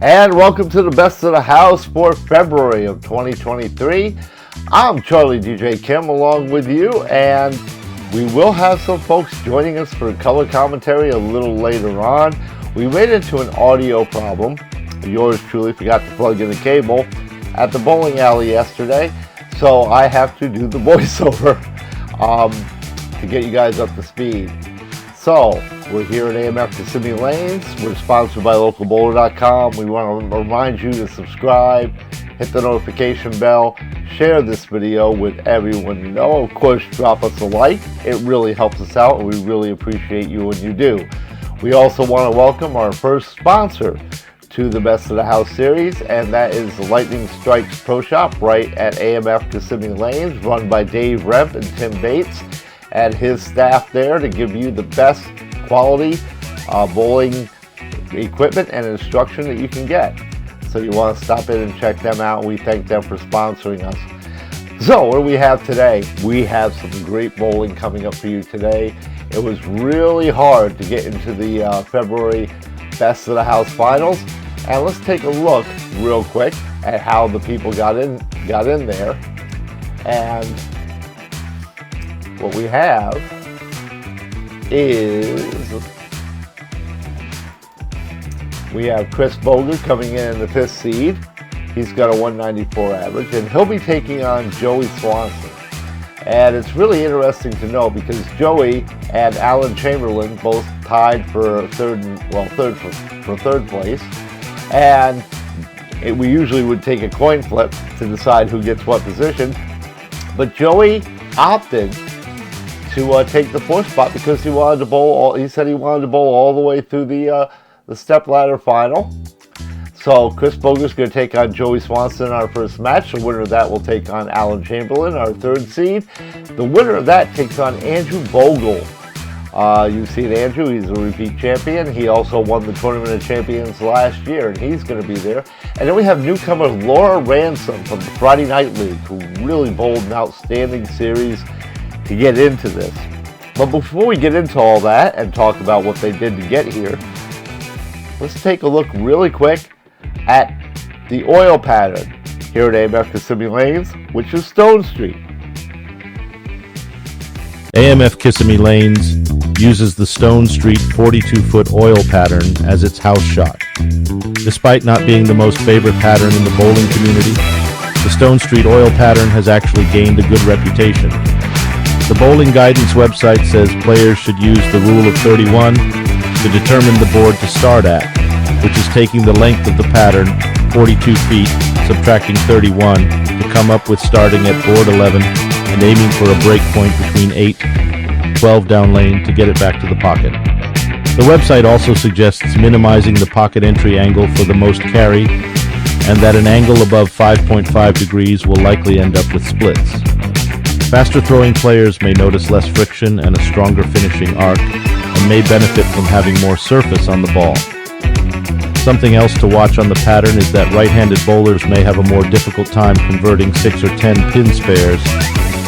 And welcome to the Best of the House for February of 2023. I'm Charlie DJ Kim along with you, and we will have some folks joining us for color commentary a little later on. We ran into an audio problem. Yours truly forgot to plug in the cable at the bowling alley yesterday, so I have to do the voiceover to get you guys up to speed. So, we're here at AMF Kissimmee Lanes. We're sponsored by LocalBowler.com. We want to remind you to subscribe, hit the notification bell, share this video with everyone you know. Of course, drop us a like. It really helps us out, and we really appreciate you when you do. We also want to welcome our first sponsor to the Best of the House series, and that is the Lightning Strikes Pro Shop right at AMF Kissimmee Lanes, run by Dave Remp and Tim Bates and his staff there to give you the best quality bowling equipment and instruction that you can get. So you want to stop in and check them out. We thank them for sponsoring us. So what do we have today? We have some great bowling coming up for you today. It was really hard to get into the February Best of the House finals. And let's take a look real quick at how the people got in there. And what we have is we have Chris Boger coming in the 5th seed. He's got a 194 average, and he'll be taking on Joey Swanson. And it's really interesting to know because Joey and Alan Chamberlain both tied for third place. And we usually would take a coin flip to decide who gets what position. But Joey opted to take the 4th spot because he wanted to bowl. He said he wanted to bowl all the way through the stepladder final. So Chris Boger's going to take on Joey Swanson in our first match. The winner of that will take on Alan Chamberlain, our 3rd seed. The winner of that takes on Andrew Bogle. You've seen Andrew, he's a repeat champion. He also won the Tournament of Champions last year, and he's going to be there. And then we have newcomer Laura Ransom from the Friday Night League, who really bowled an outstanding series to get into this. But before we get into all that and talk about what they did to get here, let's take a look really quick at the oil pattern here at AMF Kissimmee Lanes, which is Stone Street. AMF Kissimmee Lanes uses the Stone Street 42-foot oil pattern as its house shot. Despite not being the most favorite pattern in the bowling community, the Stone Street oil pattern has actually gained a good reputation. The bowling guidance website says players should use the rule of 31 to determine the board to start at, which is taking the length of the pattern, 42 feet, subtracting 31, to come up with starting at board 11 and aiming for a break point between 8, 12 down lane to get it back to the pocket. The website also suggests minimizing the pocket entry angle for the most carry, and that an angle above 5.5 degrees will likely end up with splits. Faster throwing players may notice less friction and a stronger finishing arc, and may benefit from having more surface on the ball. Something else to watch on the pattern is that right-handed bowlers may have a more difficult time converting 6 or 10 pin spares,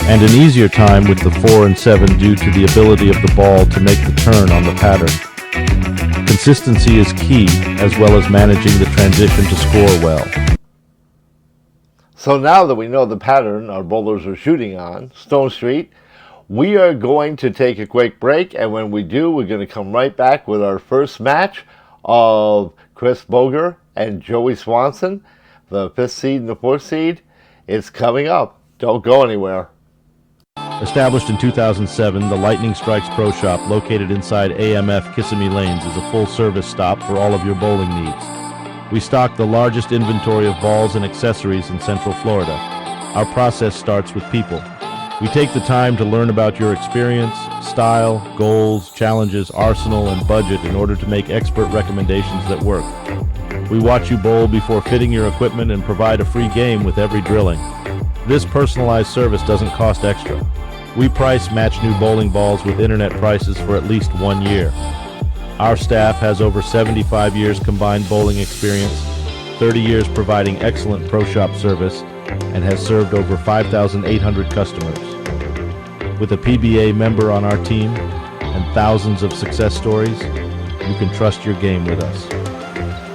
and an easier time with the 4 and 7 due to the ability of the ball to make the turn on the pattern. Consistency is key, as well as managing the transition to score well. So now that we know the pattern our bowlers are shooting on, Stone Street, we are going to take a quick break, and when we do, we're going to come right back with our first match of Chris Boger and Joey Swanson, the 5th seed and the 4th seed. It's coming up. Don't go anywhere. Established in 2007, the Lightning Strikes Pro Shop, located inside AMF Kissimmee Lanes, is a full-service stop for all of your bowling needs. We stock the largest inventory of balls and accessories in Central Florida. Our process starts with people. We take the time to learn about your experience, style, goals, challenges, arsenal, and budget in order to make expert recommendations that work. We watch you bowl before fitting your equipment and provide a free game with every drilling. This personalized service doesn't cost extra. We price match new bowling balls with internet prices for at least 1 year. Our staff has over 75 years combined bowling experience, 30 years providing excellent pro shop service, and has served over 5,800 customers. With a PBA member on our team and thousands of success stories, you can trust your game with us.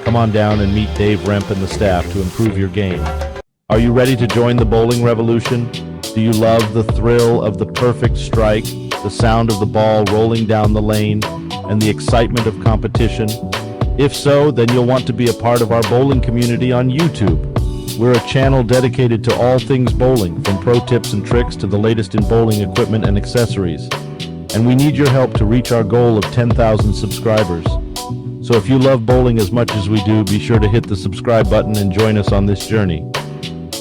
Come come on down and meet Dave Remp and the staff to improve your game. Are you ready to join the bowling revolution? Do you love the thrill of the perfect strike, the sound of the ball rolling down the lane, and the excitement of competition? If so, then you'll want to be a part of our bowling community on YouTube. We're a channel dedicated to all things bowling, from pro tips and tricks to the latest in bowling equipment and accessories. And we need your help to reach our goal of 10,000 subscribers. So if you love bowling as much as we do, be sure to hit the subscribe button and join us on this journey.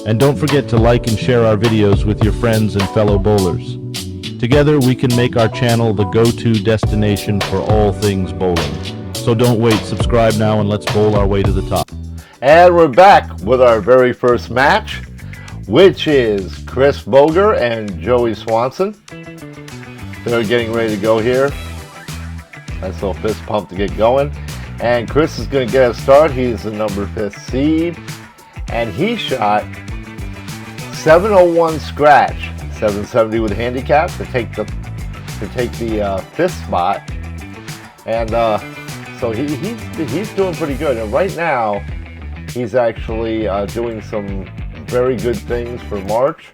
And don't forget to like and share our videos with your friends and fellow bowlers. Together we can make our channel the go-to destination for all things bowling. So don't wait, subscribe now and let's bowl our way to the top. And we're back with our very first match, which is Chris Boger and Joey Swanson. They're getting ready to go here. Nice little fist pump to get going. And Chris is going to get a start. He's the number 5th seed. And he shot 701 scratch, 770 with handicap to take the 5th spot. And so he's doing pretty good. And right now, he's actually doing some very good things for March.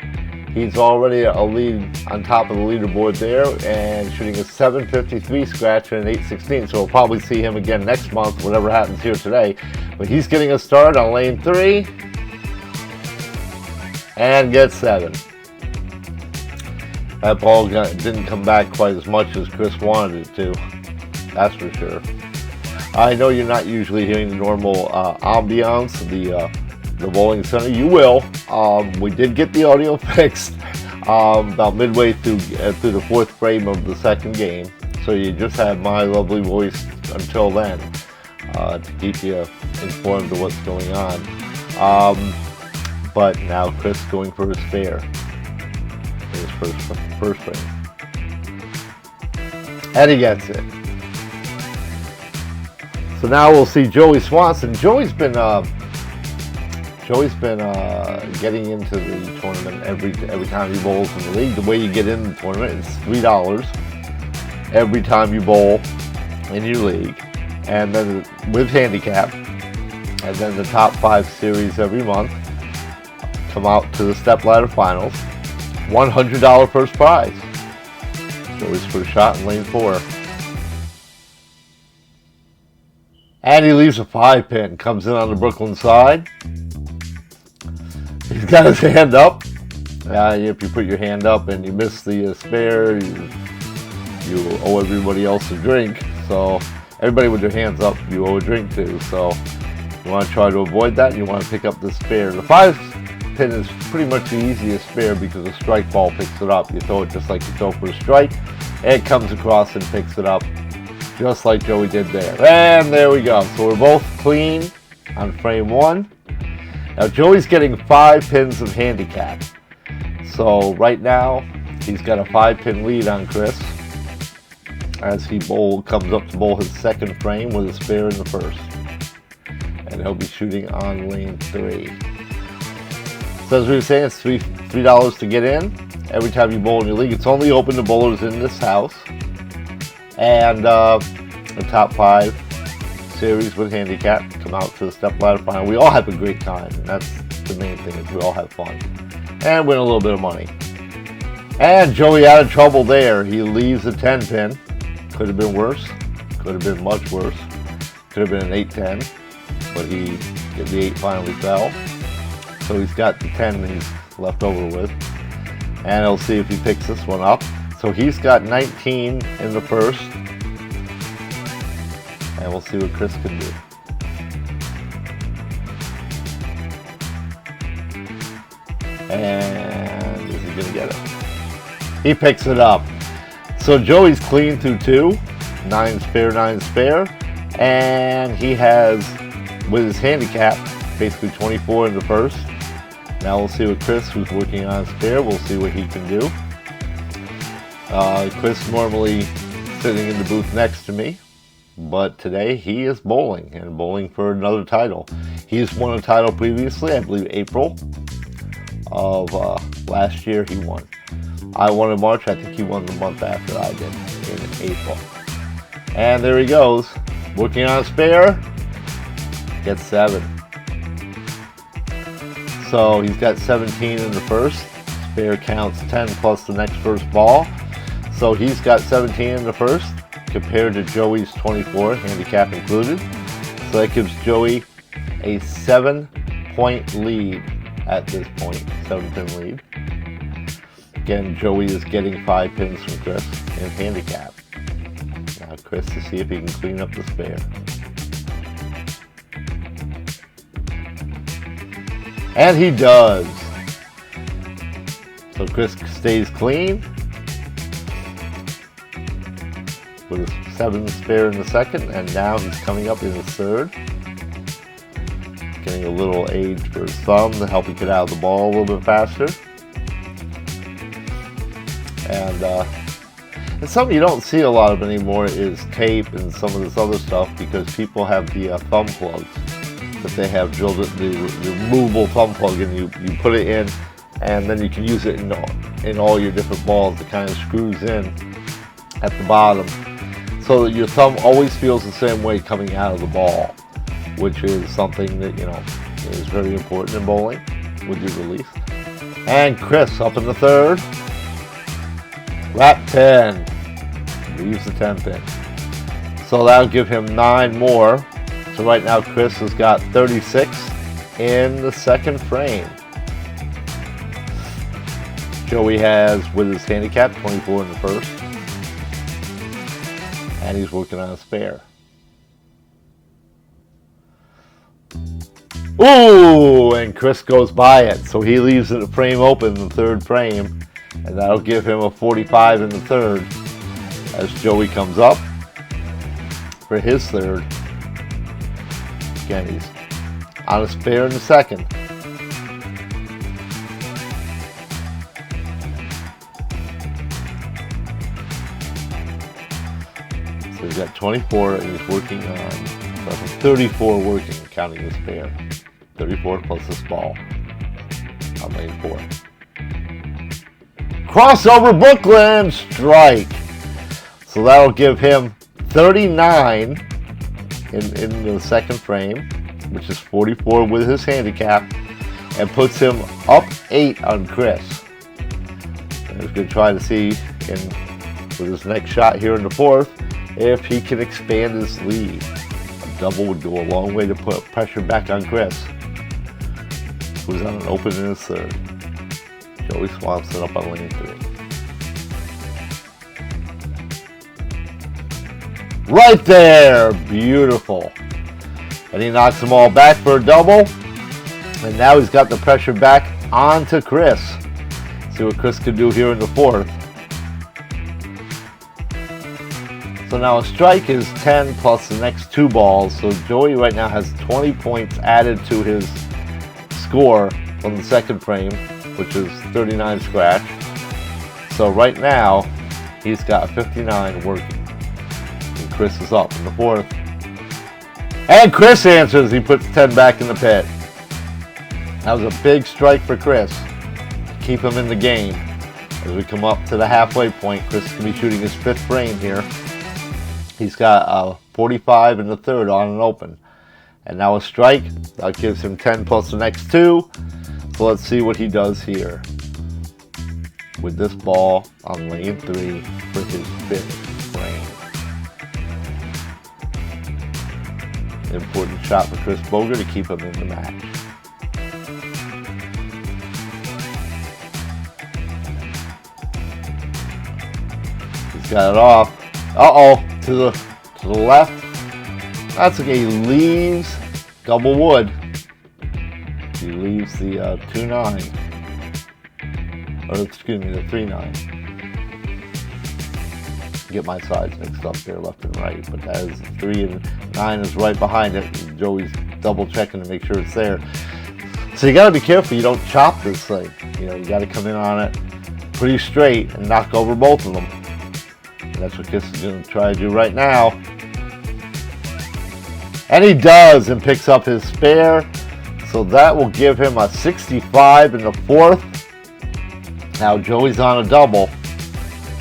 He's already a lead on top of the leaderboard there and shooting a 753 scratch and an 816. So we'll probably see him again next month, whatever happens here today. But he's getting a start on lane 3 and gets 7. That ball didn't come back quite as much as Chris wanted it to. That's for sure. I know you're not usually hearing the normal ambiance of the bowling center. You will. We did get the audio fixed about midway through the 4th frame of the 2nd game. So you just have my lovely voice until then to keep you informed of what's going on. But now Chris going for his spare in his first frame. And he gets it. So now we'll see Joey Swanson. Joey's been getting into the tournament every time he bowls in the league. The way you get in the tournament is $3 every time you bowl in your league, and then with handicap, and then the top 5 series every month come out to the step ladder finals. $100 first prize. Joey's first shot in lane 4. And he leaves a 5-pin, comes in on the Brooklyn side. He's got his hand up. If you put your hand up and you miss the spare, you owe everybody else a drink. So everybody with their hands up, you owe a drink to. So you want to try to avoid that. You want to pick up the spare. The 5-pin is pretty much the easiest spare because the strike ball picks it up. You throw it just like you throw for a strike. And it comes across and picks it up, just like Joey did there. And there we go. So we're both clean on frame 1. Now Joey's getting 5 pins of handicap. So right now, he's got a 5-pin lead on Chris as he comes up to bowl his 2nd frame with a spare in the 1st. And he'll be shooting on lane 3. So as we were saying, it's $3 to get in. Every time you bowl in your league, it's only open to bowlers in this house. And the top 5 series with handicap come out to the step ladder final. We all have a great time, and that's the main thing, is we all have fun and win a little bit of money. And Joey out of trouble there. He leaves a 10-pin. Could have been worse. Could have been much worse. Could have been an 8-10, but the 8 finally fell. So he's got the 10 he's left over with, and he'll see if he picks this one up. So he's got 19 in the 1st. And we'll see what Chris can do. And is he going to get it? He picks it up. So Joey's clean through 2. 9 spare, 9 spare. And he has, with his handicap, basically 24 in the 1st. Now we'll see what Chris, who's working on his spare, we'll see what he can do. Chris normally sitting in the booth next to me. But today he is bowling, and bowling for another title. He's won a title previously, I believe April of last year he won. I won in March, I think he won the month after I did, in April. And there he goes, working on a spare. Gets 7. So he's got 17 in the first. Spare counts 10 plus the next first ball. So he's got 17 in the first compared to Joey's 24, handicap included. So that gives Joey a 7-point lead at this point, 7-pin lead. Again, Joey is getting 5 pins from Chris in handicap. Now Chris to see if he can clean up the spare. And he does. So Chris stays clean with a 7 spare in the second, and now he's coming up in the third. Getting a little age for his thumb to help him get out of the ball a little bit faster. And something you don't see a lot of anymore is tape and some of this other stuff, because people have the thumb plugs that they have drilled, the removable thumb plug, and you put it in, and then you can use it in all your different balls. It kind of screws in at the bottom, so that your thumb always feels the same way coming out of the ball, which is something that, you know, is very important in bowling with your release. And Chris up in the third. Wrap 10. Leaves the 10 pin. So that'll give him 9 more. So right now Chris has got 36 in the second frame. Joey has, with his handicap, 24 in the first. And he's working on a spare. Ooh, and Chris goes by it. So he leaves the frame open in the third frame. And that'll give him a 45 in the third as Joey comes up for his third. Again, he's on a spare in the second. So he's got 24 and he's working on 34 working, counting the spare. 34 plus this ball on lane 4. Crossover Brooklyn strike. So that'll give him 39 in the second frame, which is 44 with his handicap, and puts him up 8 on Chris. And he's going to try to see with his next shot here in the fourth if he can expand his lead. A double would go a long way to put pressure back on Chris, who's on an open in his third. Joey Swanson up on lane 3. Right there! Beautiful. And he knocks them all back for a double. And now he's got the pressure back onto Chris. See what Chris can do here in the fourth. So now a strike is 10 plus the next 2 balls. So Joey right now has 20 points added to his score from the second frame, which is 39 scratch. So right now, he's got 59 working. And Chris is up in the fourth. And Chris answers. He puts 10 back in the pit. That was a big strike for Chris to keep him in the game. As we come up to the halfway point, Chris can be shooting his 5th frame here. He's got 45 in the third on and open. And now a strike. That gives him 10 plus the next 2. So let's see what he does here with this ball on lane 3 for his 5th frame. Important shot for Chris Boger to keep him in the match. He's got it off. To the left. That's okay. He leaves double wood. He leaves the 2-9, or excuse me, the 3-9. Get my sides mixed up there, left and right, but that is 3 and 9 is right behind it. Joey's double checking to make sure it's there. So you got to be careful you don't chop this thing. You know, you got to come in on it pretty straight and knock over both of them. And that's what Chris is going to try to do right now. And he does, and picks up his spare. So that will give him a 65 in the fourth. Now Joey's on a double.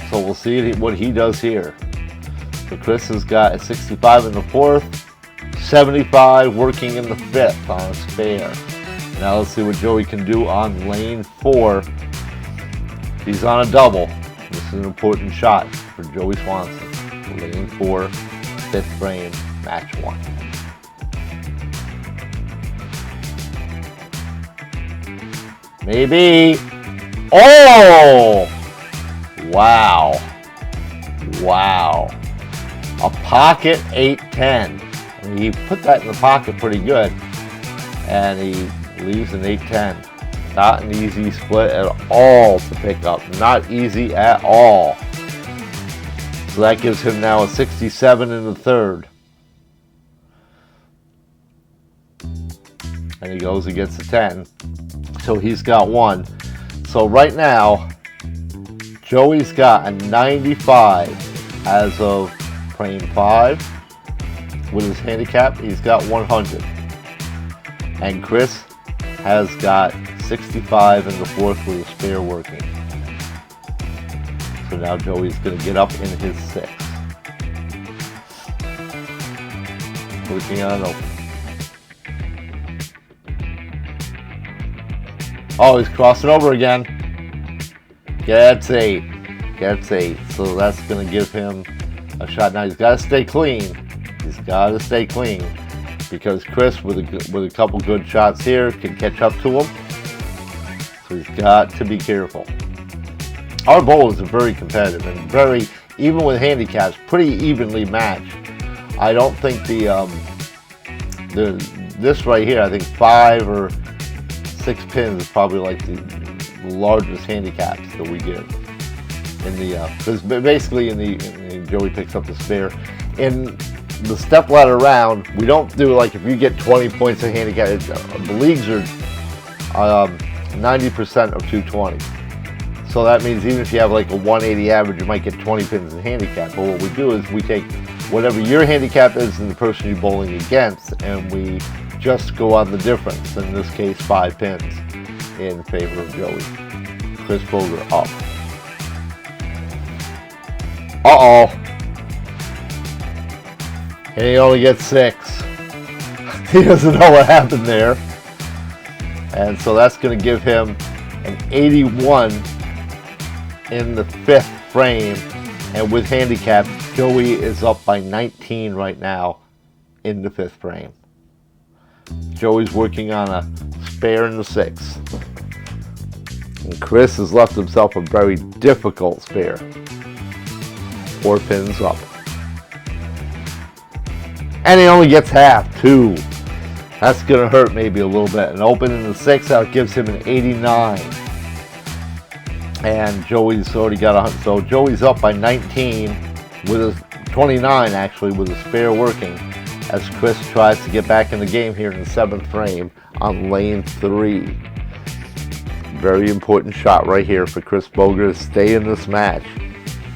So we'll see what he does here. So Chris has got a 65 in the fourth, 75 working in the 5th on a spare. Now let's see what Joey can do on lane 4. He's on a double. This is an important shot for Joey Swanson. Lane 4, 5th frame, match 1. Maybe. Oh! Wow. Wow. A pocket 8-10. And he put that in the pocket pretty good. And he leaves an 8-10. Not an easy split at all to pick up. Not easy at all. So that gives him now a 67 in the 3rd. And he goes and gets a 10. So he's got 1. So right now, Joey's got a 95 as of frame 5. With his handicap, he's got 100. And Chris has got 65 in the 4th with a spare working. So now Joey's going to get up in his 6th. Working on an open. Oh, he's crossing over again. Gets 8. Gets 8. So that's going to give him a shot. Now he's got to stay clean. He's got to stay clean. Because Chris, with a couple good shots here, can catch up to him. So he's got to be careful. Our bowlers are very competitive and very, even with handicaps, pretty evenly matched. I don't think this right here, I think 5 or 6 pins is probably like the largest handicaps that we get in the, because basically in the Joey picks up the spare. In the step ladder round, we don't do like if you get 20 points of handicap. The leagues are 90% of 220. So that means even if you have like a 180 average, you might get 20 pins in handicap. But what we do is we take whatever your handicap is and the person you're bowling against, and we just go on the difference. In this case, 5 pins in favor of Joey. Chris Boger up. Uh-oh. And he only gets 6. He doesn't know what happened there. And so that's going to give him an 81 in the 5th frame. And with handicap, Joey is up by 19 right now in the 5th frame. Joey's working on a spare in the 6th. And Chris has left himself a very difficult spare. 4 pins up. And he only gets half, 2. That's going to hurt maybe a little bit. An open in the 6th out gives him an 89. And Joey's already got 100. So Joey's up by 19 with a 29 actually with a spare working as Chris tries to get back in the game here in the 7th frame on lane 3. Very important shot right here for Chris Boger to stay in this match.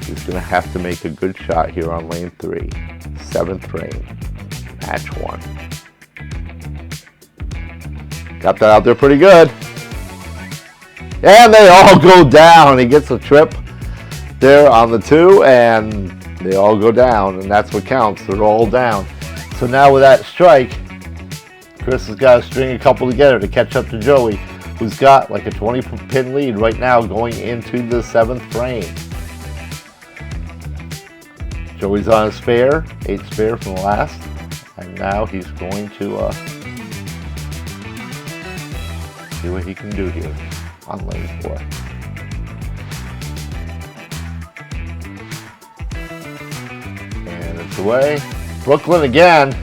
He's going to have to make a good shot here on lane 3. 7th frame. Match 1. Got that out there pretty good. And they all go down. He gets a trip there on the 2, and they all go down, and that's what counts. They're all down. So now with that strike, Chris has got to string a couple together to catch up to Joey, who's got like a 20-pin lead right now going into the 7th frame. Joey's on a spare, 8 spare from the last, and now he's going to see what he can do here on lane 4. And it's away. Brooklyn again,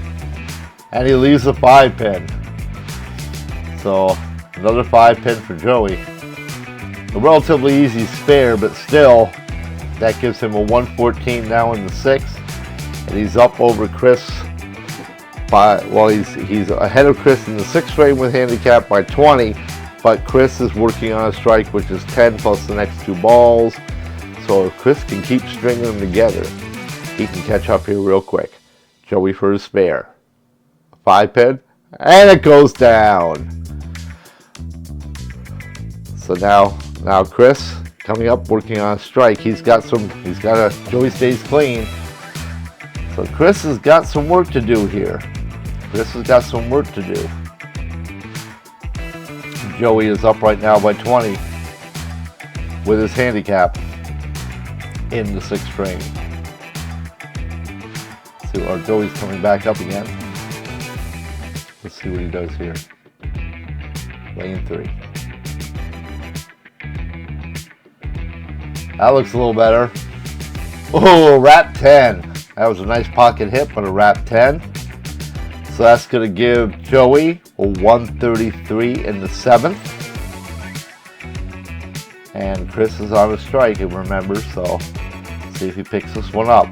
and he leaves a 5 pin. So another 5 pin for Joey. A relatively easy spare, but still, that gives him a 114 now in the 6th, and he's up over Chris by, well, he's ahead of Chris in the 6th frame with handicap by 20, but Chris is working on a strike which is 10 plus the next 2 balls. So if Chris can keep stringing them together, he can catch up here real quick. Joey for his spare. 5 pin, and it goes down. So now Chris coming up working on a strike. Joey stays clean. So Chris has got some work to do here. Chris has got some work to do. Joey is up right now by 20 with his handicap in the 6th frame. Let's see, our Joey's coming back up again. Let's see what he does here. Lane 3. That looks a little better. Oh, wrap 10. That was a nice pocket hit, but a wrap 10. So that's going to give Joey a 133 in the 7th. And Chris is on a strike, and remember, so see if he picks this one up.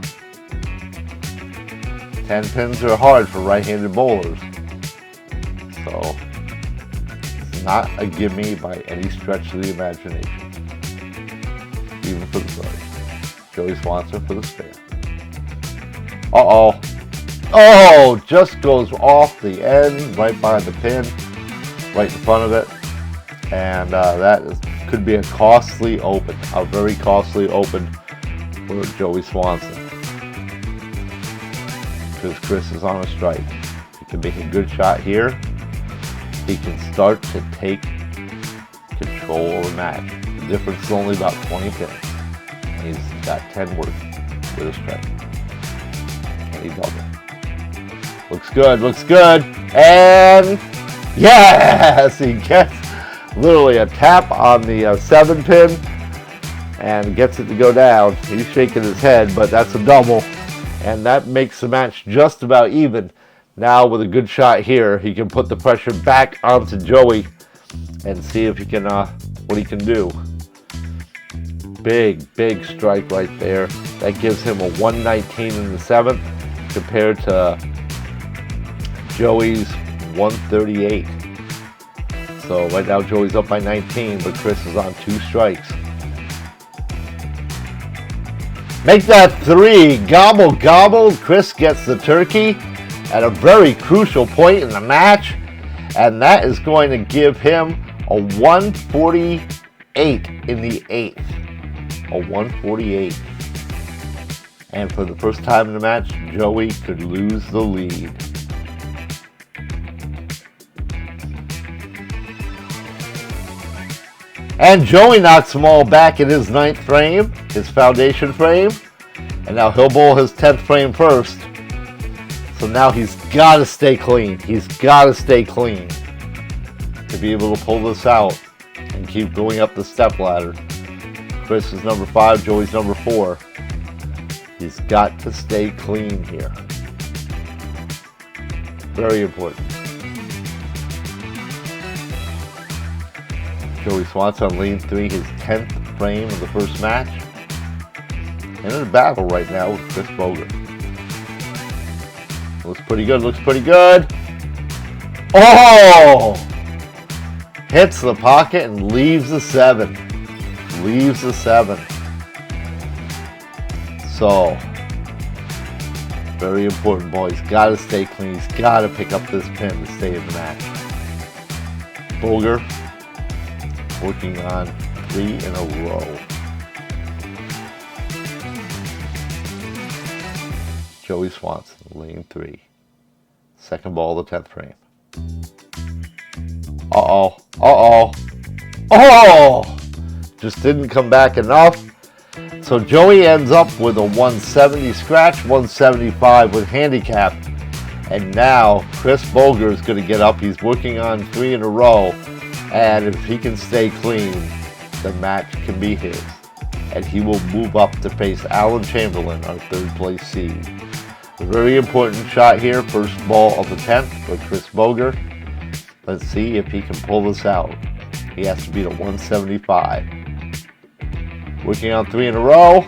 10 pins are hard for right-handed bowlers. So it's not a gimme by any stretch of the imagination. Even for the strike. Joey Swanson for the spare. Uh-oh. Oh, just goes off the end, right by the pin, right in front of it. And could be a costly open, a very costly open for Joey Swanson. Because Chris is on a strike. He can make a good shot here. He can start to take control of the match. The difference is only about 20 pins. And he's got 10 working with a strike. And he doubled. Looks good, looks good. And yes, he gets literally a tap on the 7 pin and gets it to go down. He's shaking his head, but that's a double. And that makes the match just about even. Now with a good shot here, he can put the pressure back onto Joey and see if he can, what he can do. Big, big strike right there. That gives him a 119 in the 7th compared to Joey's 138. So right now Joey's up by 19, but Chris is on 2 strikes. Make that 3. Gobble, gobble. Chris gets the turkey at a very crucial point in the match. And that is going to give him a 148 in the 8th. A 148. And for the first time in the match, Joey could lose the lead. And Joey knocks them all back in his 9th frame, his foundation frame. And now he'll bowl his 10th frame first. So now he's got to stay clean. He's got to stay clean to be able to pull this out and keep going up the step ladder. Chris is number 5, Joey's number 4. He's got to stay clean here. Very important. Joey Swanson on lane 3, his 10th frame of the first match. And in a battle right now with Chris Boger. Looks pretty good, looks pretty good. Oh! Hits the pocket and leaves the 7. Leaves the 7. So, very important, boys. Got to stay clean. He's got to pick up this pin to stay in the match. Boger working on 3 in a row. Joey Swanson, lane 3. Second ball of the 10th frame. Uh-oh. Uh-oh. Oh! Just didn't come back enough. So Joey ends up with a 170 scratch, 175 with handicap. And now Chris Boger is going to get up. He's working on 3 in a row. And if he can stay clean, the match can be his. And he will move up to face Alan Chamberlain, our 3rd place seed. A very important shot here. First ball of the 10th for Chris Boger. Let's see if he can pull this out. He has to beat a 175. Working on 3 in a row.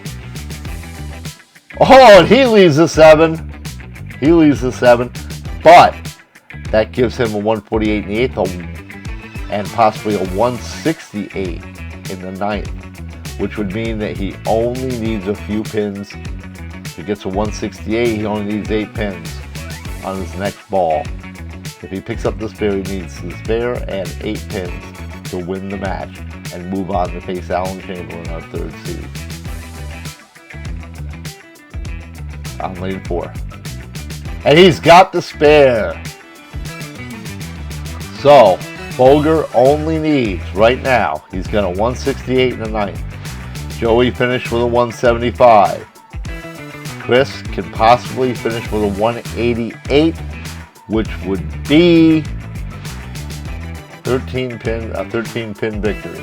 Oh, and he leaves the 7. He leaves the 7. But that gives him a 148 in the 8th and possibly a 168 in the 9th, which would mean that he only needs a few pins. If he gets a 168, he only needs 8 pins on his next ball. If he picks up the spare, he needs the spare and 8 pins to win the match and move on to face Alan Chamberlain, our 3rd seed. On lane 4. And he's got the spare. So, Boger only needs, right now, he's got a 168 in the ninth. Joey finished with a 175. Chris can possibly finish with a 188, which would be a 13 pin victory.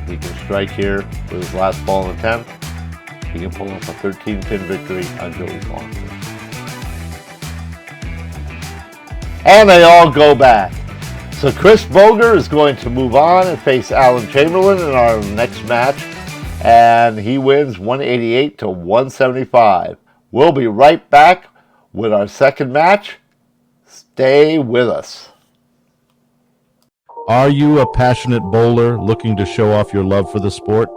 He can strike here with his last ball in the 10th. He can pull up a 13 pin victory on Joey Swanson. And they all go back. So Chris Boger is going to move on and face Alan Chamberlain in our next match. And he wins 188 to 175. We'll be right back with our second match. Stay with us. Are you a passionate bowler looking to show off your love for the sport?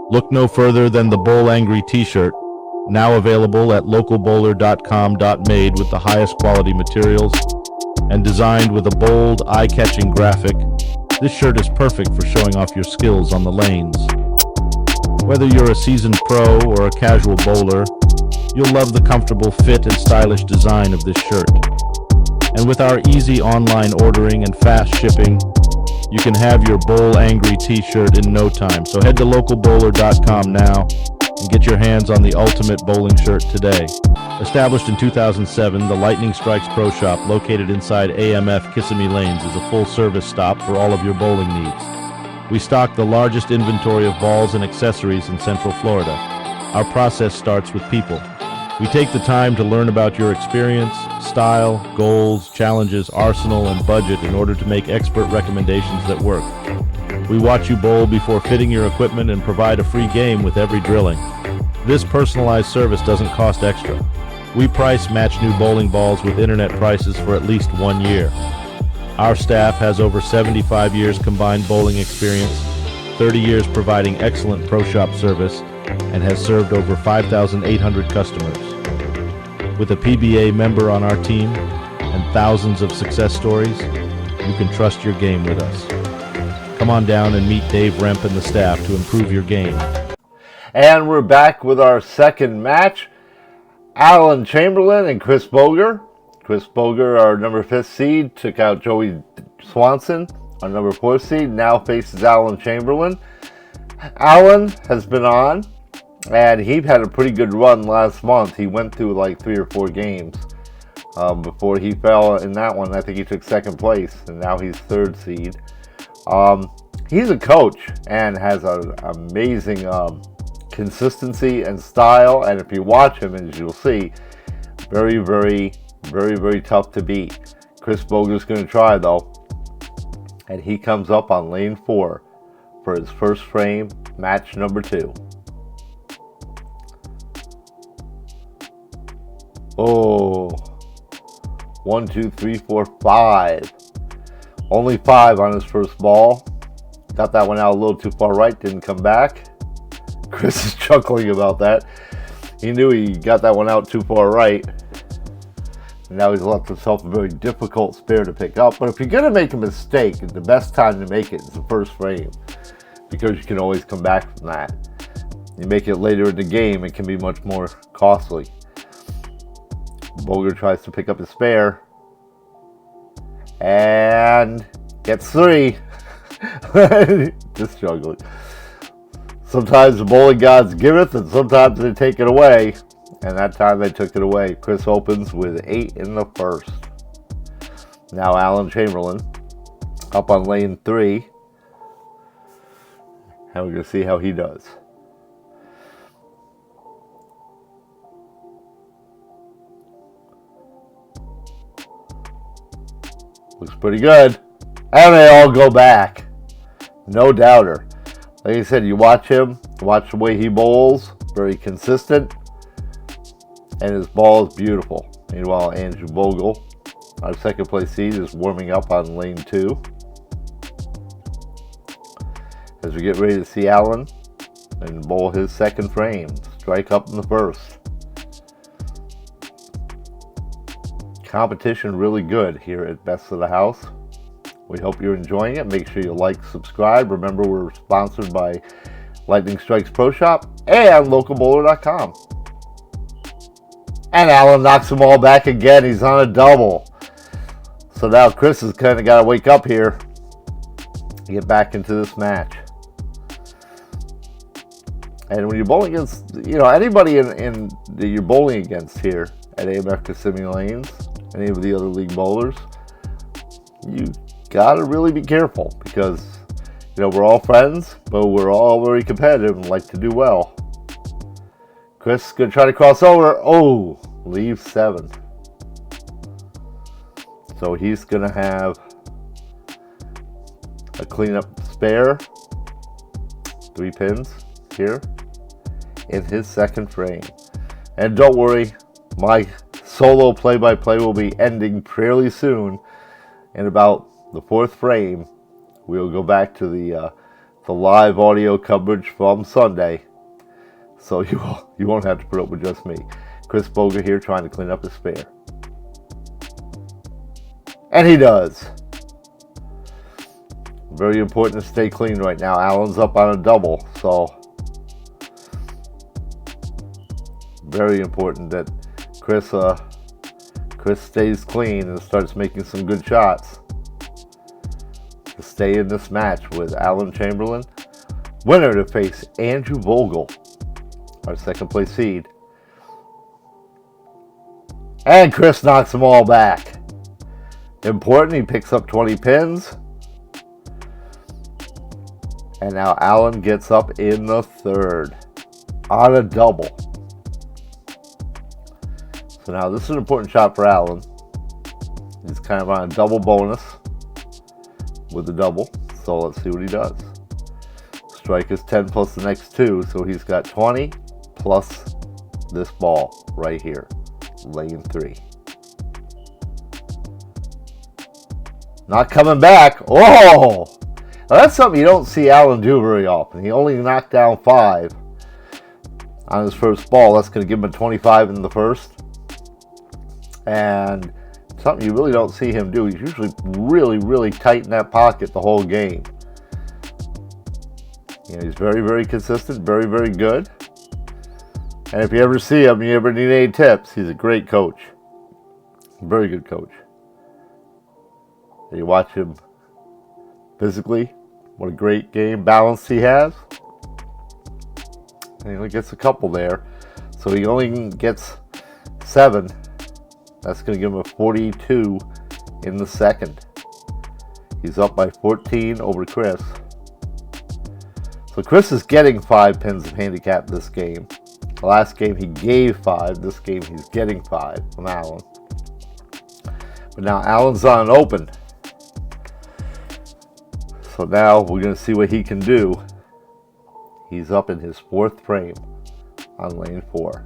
Look no further than the Bowl Angry t-shirt, now available at localbowler.com.made with the highest quality materials and designed with a bold, eye-catching graphic. This shirt is perfect for showing off your skills on the lanes. Whether you're a seasoned pro or a casual bowler, you'll love the comfortable fit and stylish design of this shirt. And with our easy online ordering and fast shipping, you can have your Bowl Angry t-shirt in no time. So head to localbowler.com now and get your hands on the ultimate bowling shirt today. Established in 2007, the Lightning Strikes Pro Shop, located inside AMF Kissimmee Lanes, is a full-service stop for all of your bowling needs. We stock the largest inventory of balls and accessories in Central Florida. Our process starts with people. We take the time to learn about your experience, style, goals, challenges, arsenal, and budget in order to make expert recommendations that work. We watch you bowl before fitting your equipment and provide a free game with every drilling. This personalized service doesn't cost extra. We price match new bowling balls with internet prices for at least 1 year. Our staff has over 75 years combined bowling experience, 30 years providing excellent pro shop service, and has served over 5,800 customers. With a PBA member on our team and thousands of success stories, you can trust your game with us. Come on down and meet Dave Remp and the staff to improve your game. And we're back with our second match. Alan Chamberlain and Chris Boger. Chris Boger, our number 5th seed, took out Joey Swanson, our number 4th seed, now faces Alan Chamberlain. Alan has been on, and he had a pretty good run last month. He went through like 3 or 4 games before he fell in that one. I think he took 2nd place, and now he's 3rd seed. He's a coach and has an amazing consistency and style, and if you watch him, as you'll see, very tough to beat. Chris Boger's going to try though, and he comes up on lane 4 for his first frame, match number 2. Oh, 1, 2, 3, 4, 5. Only 5 on his first ball. Got that one out a little too far right, didn't come back. Chris is chuckling about that. He knew he got that one out too far right. And now he's left himself a very difficult spare to pick up. But if you're going to make a mistake, the best time to make it is the first frame, because you can always come back from that. You make it later in the game, it can be much more costly. Boger tries to pick up his spare and gets 3. Just struggling. Sometimes the bowling gods giveth, and sometimes they take it away. And that time they took it away. Chris opens with 8 in the first. Now Alan Chamberlain up on lane 3. And we're going to see how he does. Looks pretty good. And they all go back. No doubter. Like I said, you watch him, watch the way he bowls, very consistent, and his ball is beautiful. Meanwhile, Andrew Bogle, our 2nd place seed, is warming up on lane 2. As we get ready to see Alan and bowl his 2nd frame, strike up in the first. Competition really good here at Best of the House. We hope you're enjoying it. Make sure you like, subscribe. Remember, we're sponsored by Lightning Strikes Pro Shop and localbowler.com. And Alan knocks them all back again. He's on a double. So now Chris has kind of got to wake up here to get back into this match. And when you're bowling against, anybody in that you're bowling against here at AMF Kissimmee Lanes, any of the other league bowlers, you got to really be careful because, we're all friends, but we're all very competitive and like to do well. Chris is going to try to cross over. Oh, leave 7. So he's going to have a cleanup spare. 3 pins here in his second frame. And don't worry, my solo play-by-play will be ending fairly soon. In about the 4th frame, we'll go back to the live audio coverage from Sunday. So you won't have to put up with just me. Chris Boger here trying to clean up his spare. And he does. Very important to stay clean right now. Alan's up on a double, so very important that Chris stays clean and starts making some good shots to stay in this match with Alan Chamberlain, winner to face Andrew Vogel, our second place seed. And Chris knocks them all back. Important, he picks up 20 pins. And now Alan gets up in the 3rd on a double. So now this is an important shot for Alan. He's kind of on a double bonus with the double. So let's see what he does. Strike is 10 plus the next 2. So he's got 20 plus this ball right here. Lane 3. Not coming back. Oh! Now that's something you don't see Alan do very often. He only knocked down 5 on his first ball. That's going to give him a 25 in the first. And something you really don't see him do. He's usually really, really tight in that pocket the whole game. He's very, very consistent, very, very good. And if you ever see him, you ever need any tips, he's a great coach. Very good coach. You watch him physically, what a great game balance he has. And he only gets a couple there. So he only gets 7. That's going to give him a 42 in the second. He's up by 14 over Chris. So Chris is getting 5 pins of handicap this game. The last game he gave 5. This game he's getting 5 from Alan. But now Alan's on an open. So now we're going to see what he can do. He's up in his 4th frame on lane 4.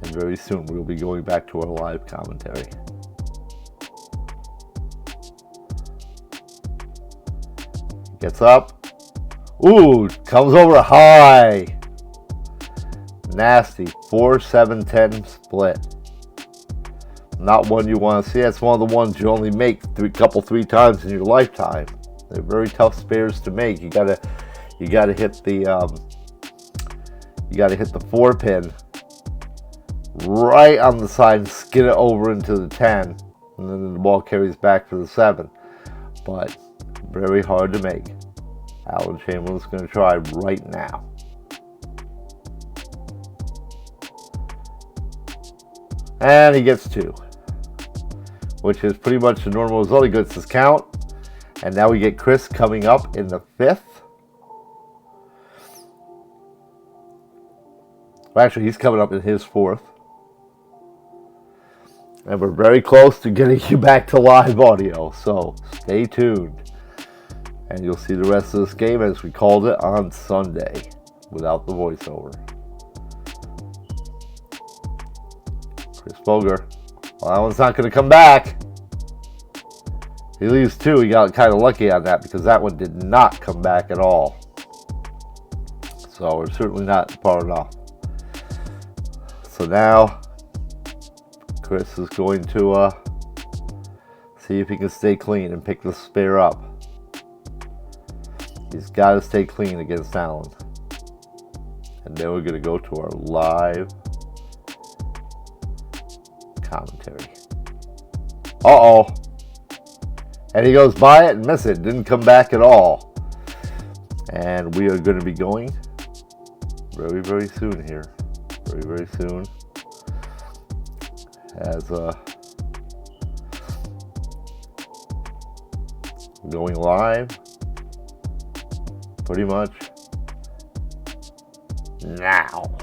And very soon we'll be going back to our live commentary. Gets up. Ooh, comes over high. Nasty. 4-7-10 split. Not one you want to see. That's one of the ones you only make 3 times in your lifetime. They're very tough spares to make. You gotta hit the 4 pin right on the side and skid it over into the 10, and then the ball carries back for the 7. But very hard to make. Alan Chamberlain's going to try right now. And he gets 2, which is pretty much the normal result. He gets his count. And now we get Chris coming up in the 5th. Well, actually, he's coming up in his 4th. And we're very close to getting you back to live audio. So stay tuned. And you'll see the rest of this game as we called it on Sunday without the voiceover. Chris Boger. Well, that one's not going to come back. He leaves 2. He got kind of lucky on that because that one did not come back at all. So we're certainly not far enough. So now Chris is going to see if he can stay clean and pick the spare up. He's got to stay clean against Alan. And then we're going to go to our live commentary. Uh-oh. And he goes by it and miss it. Didn't come back at all. And we are going to be going very, very soon here. Very, very soon. As going live pretty much now.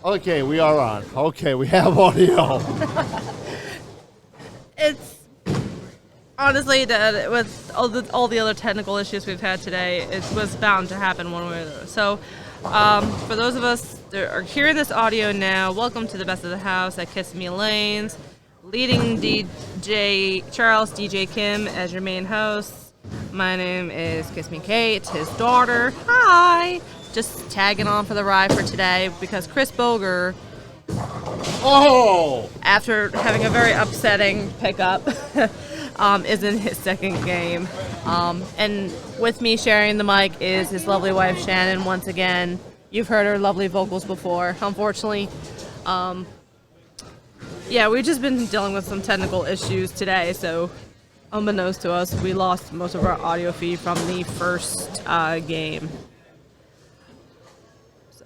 Okay, we are on. Okay, we have audio. It's honestly that with all the other technical issues we've had today, it was bound to happen one way or the other. So, for those of us that are hearing this audio now, welcome to the Best of the House at Kissimmee Lanes. Leading DJ Charles DJ Kim as your main host. My name is Kissimmee Kate, his daughter. Hi. Just tagging on for the ride for today because Chris Boger, after having a very upsetting pickup, is in his second game. And with me sharing the mic is his lovely wife Shannon once again. You've heard her lovely vocals before. Unfortunately, we've just been dealing with some technical issues today, so unbeknownst to us, we lost most of our audio feed from the first game.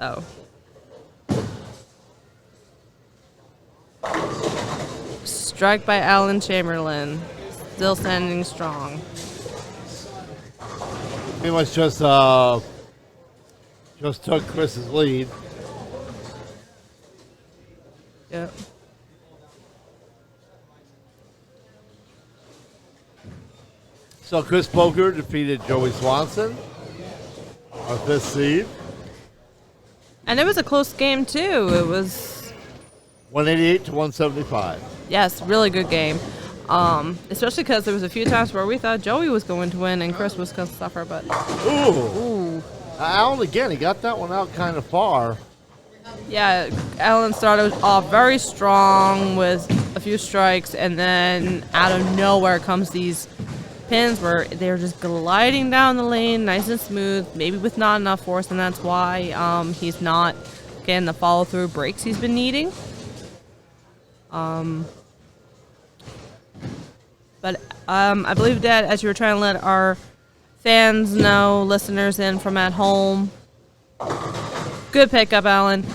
So, strike by Alan Chamberlain, still standing strong. Pretty much just took Chris's lead. Yep. So Chris Boger defeated Joey Swanson, our fifth seed. And it was a close game too. It was 188 to 175. Yes, really good game. Especially because there was a few times where we thought Joey was going to win and Chris was going to suffer, but Ooh. Alan again, he got that one out kind of far. Yeah, Alan started off very strong with a few strikes, and then out of nowhere comes these pins where they're just gliding down the lane nice and smooth, maybe with not enough force, and that's why he's not getting the follow-through breaks he's been needing. But I believe that as you were trying to let our fans know, listeners in from at home, good pickup, Alan.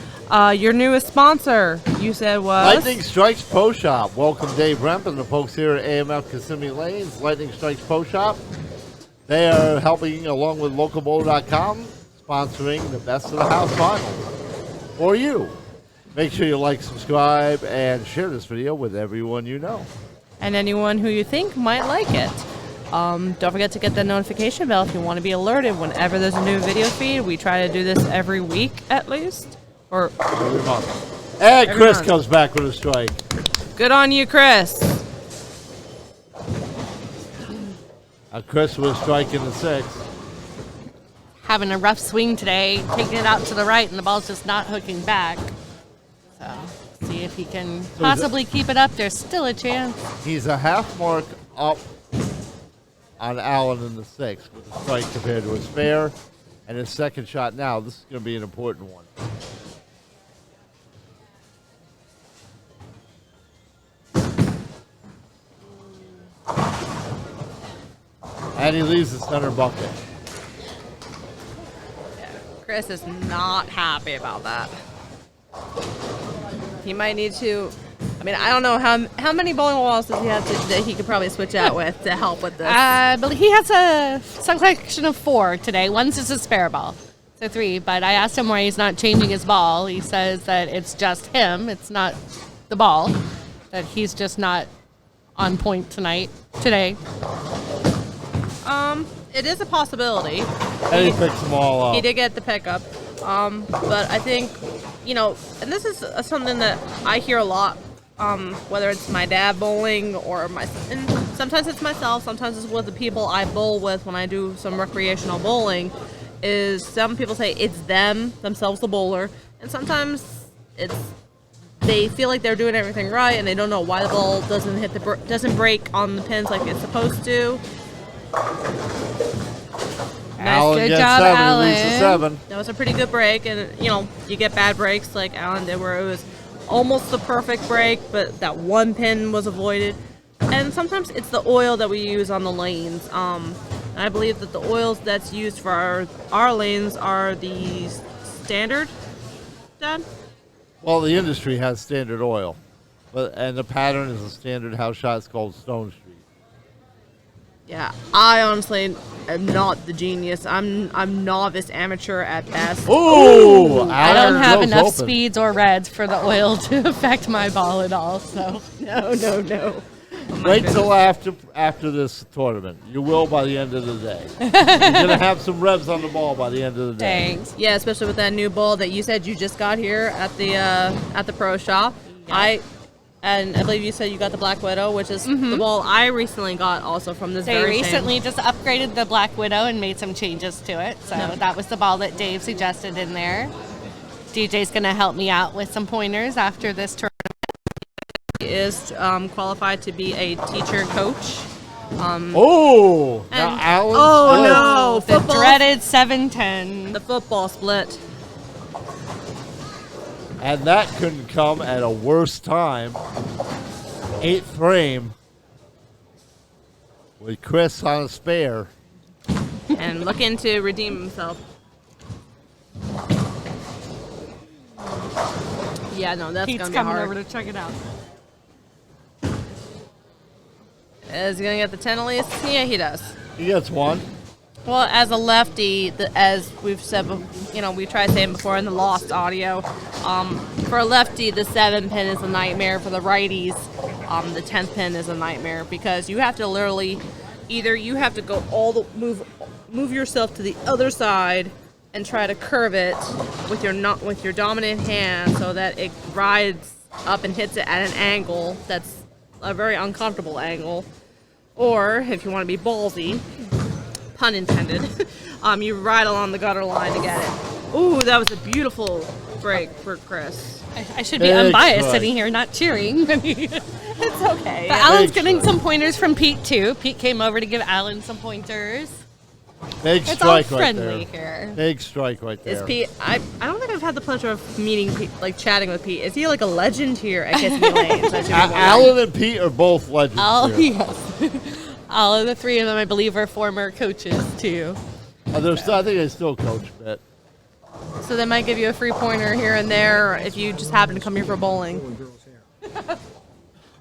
Your newest sponsor, you said, was Lightning Strikes Pro Shop. Welcome Dave Remp and the folks here at AMF Kissimmee Lanes, Lightning Strikes Pro Shop. They are helping, along with LocalBowl.com, sponsoring the Best of the House Finals for you. Make sure you like, subscribe, and share this video with everyone you know. and anyone who you think might like it. Don't forget to get the notification bell if you want to be alerted whenever there's a new video feed. We try to do this every week at least. Or every month. And every Chris month. comes back with a strike. Good on you, Chris. Chris was striking the sixth. Having a rough swing today, taking it out to the right, and the ball's just not hooking back. So, see if he can possibly keep it up. There's still a chance. He's a half mark up on Allen in the sixth with a strike compared to his spare. And his second shot now, this is going to be an important one. And he leaves the center bucket. Chris is not happy about that. He might need to. I mean, I don't know how many bowling balls does he have that he could probably switch out with to help with this. But he has some collection of 4 today. One's just a spare ball, so 3. But I asked him why he's not changing his ball. He says that it's just him. It's not the ball. That he's just not on point today. It is a possibility. And he picks them all up. He did get the pickup. But I think, and this is something that I hear a lot, whether it's my dad bowling or and sometimes it's myself, sometimes it's with the people I bowl with when I do some recreational bowling, is some people say it's themselves the bowler, and sometimes it's they feel like they're doing everything right, and they don't know why the ball doesn't break on the pins like it's supposed to. Alan Good gets job, 7. Alan. He loses 7. That was a pretty good break, and you get bad breaks like Alan did, where it was almost the perfect break, but that one pin was avoided. And sometimes it's the oil that we use on the lanes. I believe that the oils that's used for our lanes are the standard, Dad? Well, the industry has standard oil, and the pattern is a standard house shot. It's called Stone Street. Yeah, I honestly am not the genius. I'm novice amateur at best. Ooh! I don't have Alan enough goes open. speeds or reds for the oil to affect my ball at all. So No. Wait till after this tournament. You will by the end of the day. You're gonna have some revs on the ball by the end of the day. thanks. Yeah, especially with that new ball that you said you just got here at the pro shop. Yeah. And I believe you said you got the Black Widow, which is the ball I recently got also from this They very recently just upgraded the Black Widow and made some changes to it. So that was the ball that Dave suggested in there. DJ's going to help me out with some pointers after this tournament. He is qualified to be a teacher coach. Oh! Now And- Alan's oh, good. no. The Football. dreaded 7-10. The football split. And that couldn't come at a worse time. 8th frame with Chris on a spare. And looking to redeem himself. Yeah, no, that's Pete's going to be coming hard. over to check it out. Is he going to get the 10 at least? Yeah, he does. He gets 1. Well, as a lefty, as we've said, we tried saying before in the lost audio, for a lefty, the 7 pin is a nightmare. For the righties, the 10th pin is a nightmare because you have to literally, either you have to go move yourself to the other side and try to curve it with your dominant hand so that it rides up and hits it at an angle that's a very uncomfortable angle, or if you want to be ballsy, pun intended, you ride along the gutter line to get it. Ooh, that was a beautiful break for Chris. I should be Big unbiased strike. sitting here, not cheering. But It's okay. Alan's Big getting strike. some pointers from Pete, too. Pete came over to give Alan some pointers. Big It's all strike right friendly there. here. Big strike right Is there. Pete? I don't think I've had the pleasure of meeting Pete, like chatting with Pete. Is he like a legend here at Kissimmee Lanes? I should be wondering. Alan and Pete are both legends All, here. yes. All of the three of them, I believe, are former coaches, too. I think they still coach a bit. So they might give you a free pointer here and there if you just happen to come here for bowling.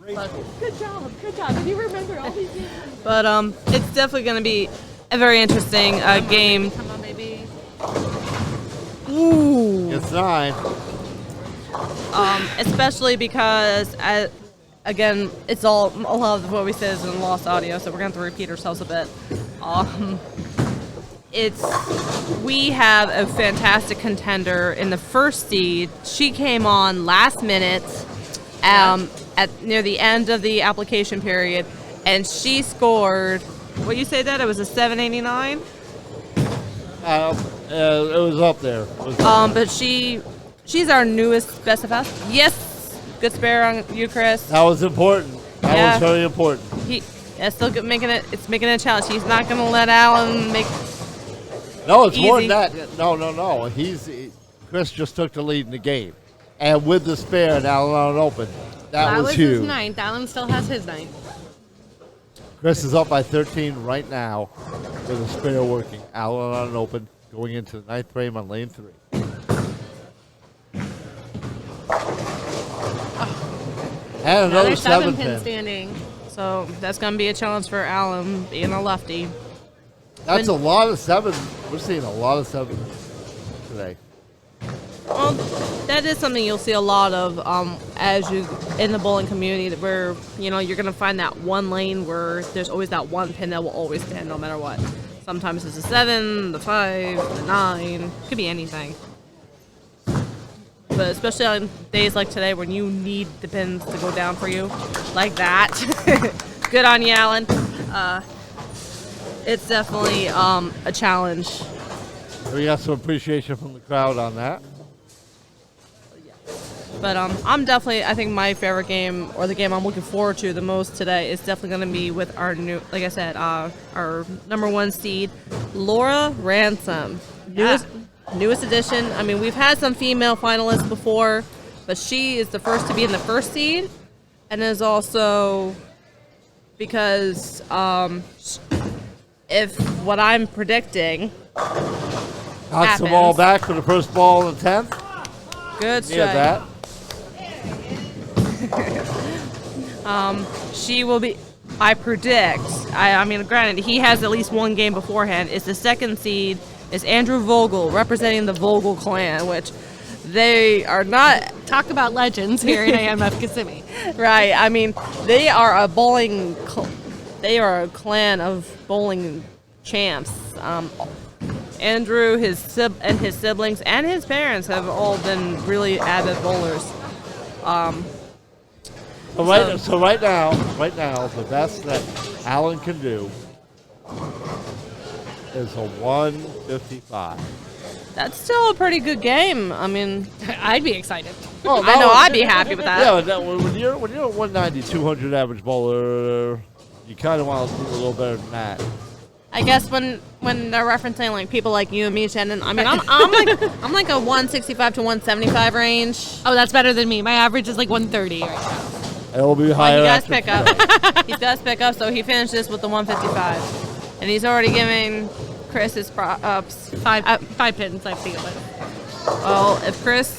Good job. Did you remember all these names? But it's definitely going to be a very interesting game. Come on, baby. It's 9. Especially because, again, it's all a lot of what we said is in lost audio, so we're going to have to repeat ourselves a bit. We have a fantastic contender in the first seed. She came on last minute, at near the end of the application period, and she scored. What you say that it was a 789? It was up there. It was But she's our newest best of fast. Yes, good spare on you, Chris. that was important. That Yeah. was very important. It's still making it. It's making it a challenge. He's not going to let Alan make. No, it's more than Easy. that. No. Chris just took the lead in the game, and with the spare and Alan on open, that was his huge. ninth. Alan still has his ninth. Chris is up by 13 right now with a spare working. Alan on an open going into the 9th frame on lane 3. And another 7 pin pin. standing. So that's going to be a challenge for Alan being a lefty. That's a lot of 7. We're seeing a lot of 7 today. Well, that is something you'll see a lot of as you in the bowling community, where you're going to find that one lane where there's always that one pin that will always stand no matter what. Sometimes it's a 7, the 5, the 9. Could be anything. But especially on days like today when you need the pins to go down for you, like that. Good on you, Alan. It's definitely a challenge. We got some appreciation from the crowd on that. But I'm definitely, I think my favorite game, or the game I'm looking forward to the most today, is definitely going to be with our new, like I said, our #1 seed, Laura Ransom. Newest edition. I mean, we've had some female finalists before, but she is the first to be in the first seed, and is also because if what I'm predicting Knocks the ball back for the first ball in the 10th. Good strike. Yeah, that. She will be, I predict, I mean, granted, he has at least one game beforehand, is the second seed, is Andrew Vogel, representing the Vogel clan, which they are not... Talk about legends here in AMF Kissimmee. Right, I mean, they are a bowling... They are a clan of bowling champs. Andrew, his siblings, and his parents have all been really avid bowlers. So right now, the best that Alan can do is a 155. That's still a pretty good game. I mean, I'd be excited. Oh, I know I'd be happy with that. Yeah, when you're a 190, 200 average bowler, you kind of want to do a little better than that. I guess when they're referencing like people like you and me, Shannon. I mean, I'm like a 165 to 175 range. Oh, that's better than me. My average is like 130 right now. It'll be higher. He does pick up. He does pick up, so he finishes with the 155, and he's already giving Chris his props. Five pins, I think it was. Well, if Chris.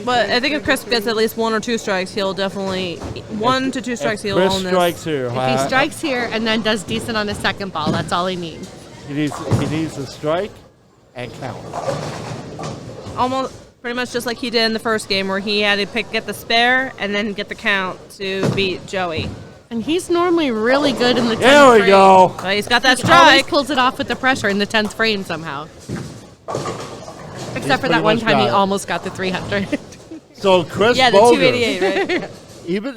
But I think if Chris gets at least 1 or 2 strikes, he'll definitely 1 to 2 strikes. He'll Chris own this. strikes here. If he strikes here and then does decent on his second ball, that's all he needs. He needs to strike and count. Almost pretty much just like he did in the first game, where he had to get the spare and then get the count to beat Joey. And he's normally really good in the 10th There we frame. go. So he's got that He always strike. pulls it off with the pressure in the 10th frame somehow. Except for pretty that one much time he got it. almost got the 300. So Chris Yeah, the Boger, 288, right?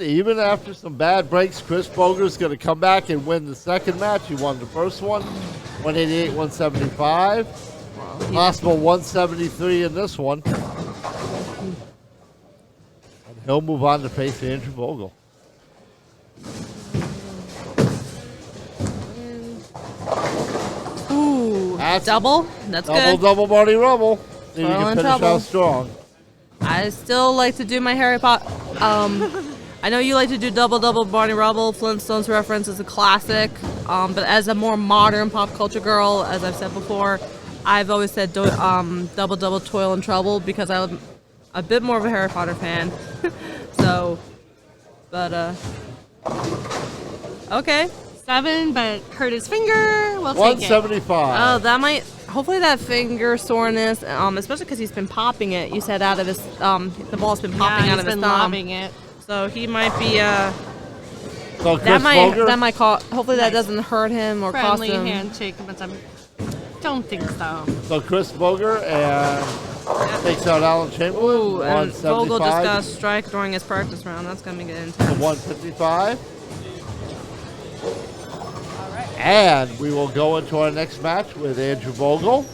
even after some bad breaks, Chris Boger's going to come back and win the second match. He won the first one, 188, 175. Possible 173 in this one. And he'll move on to face Andrew Vogel. Ooh, That's double. That's good. Double, Marty Rubble. See if you Toil can and finish trouble. out strong. I still like to do my Harry Potter. I know you like to do double Barney Rubble. Flintstones reference is a classic. But as a more modern pop culture girl, as I've said before, I've always said double Toil and Trouble, because I'm a bit more of a Harry Potter fan. So, but okay. 7, but hurt his finger. We'll take it. 175. Oh, that might. Hopefully that finger soreness, especially because he's been popping it. You said out of his, the ball's been popping out of his been thumb. lobbing it. So he might be. So Chris That might. Boger, That might cause. Hopefully that doesn't hurt him or cost Friendly him. handshake, but I don't think so. So Chris Boger and takes out Alan Chamberlain. Ooh, and Vogel just 175 got a strike during his practice round. That's gonna be good. to 155. And we will go into our next match with Andrew Vogel,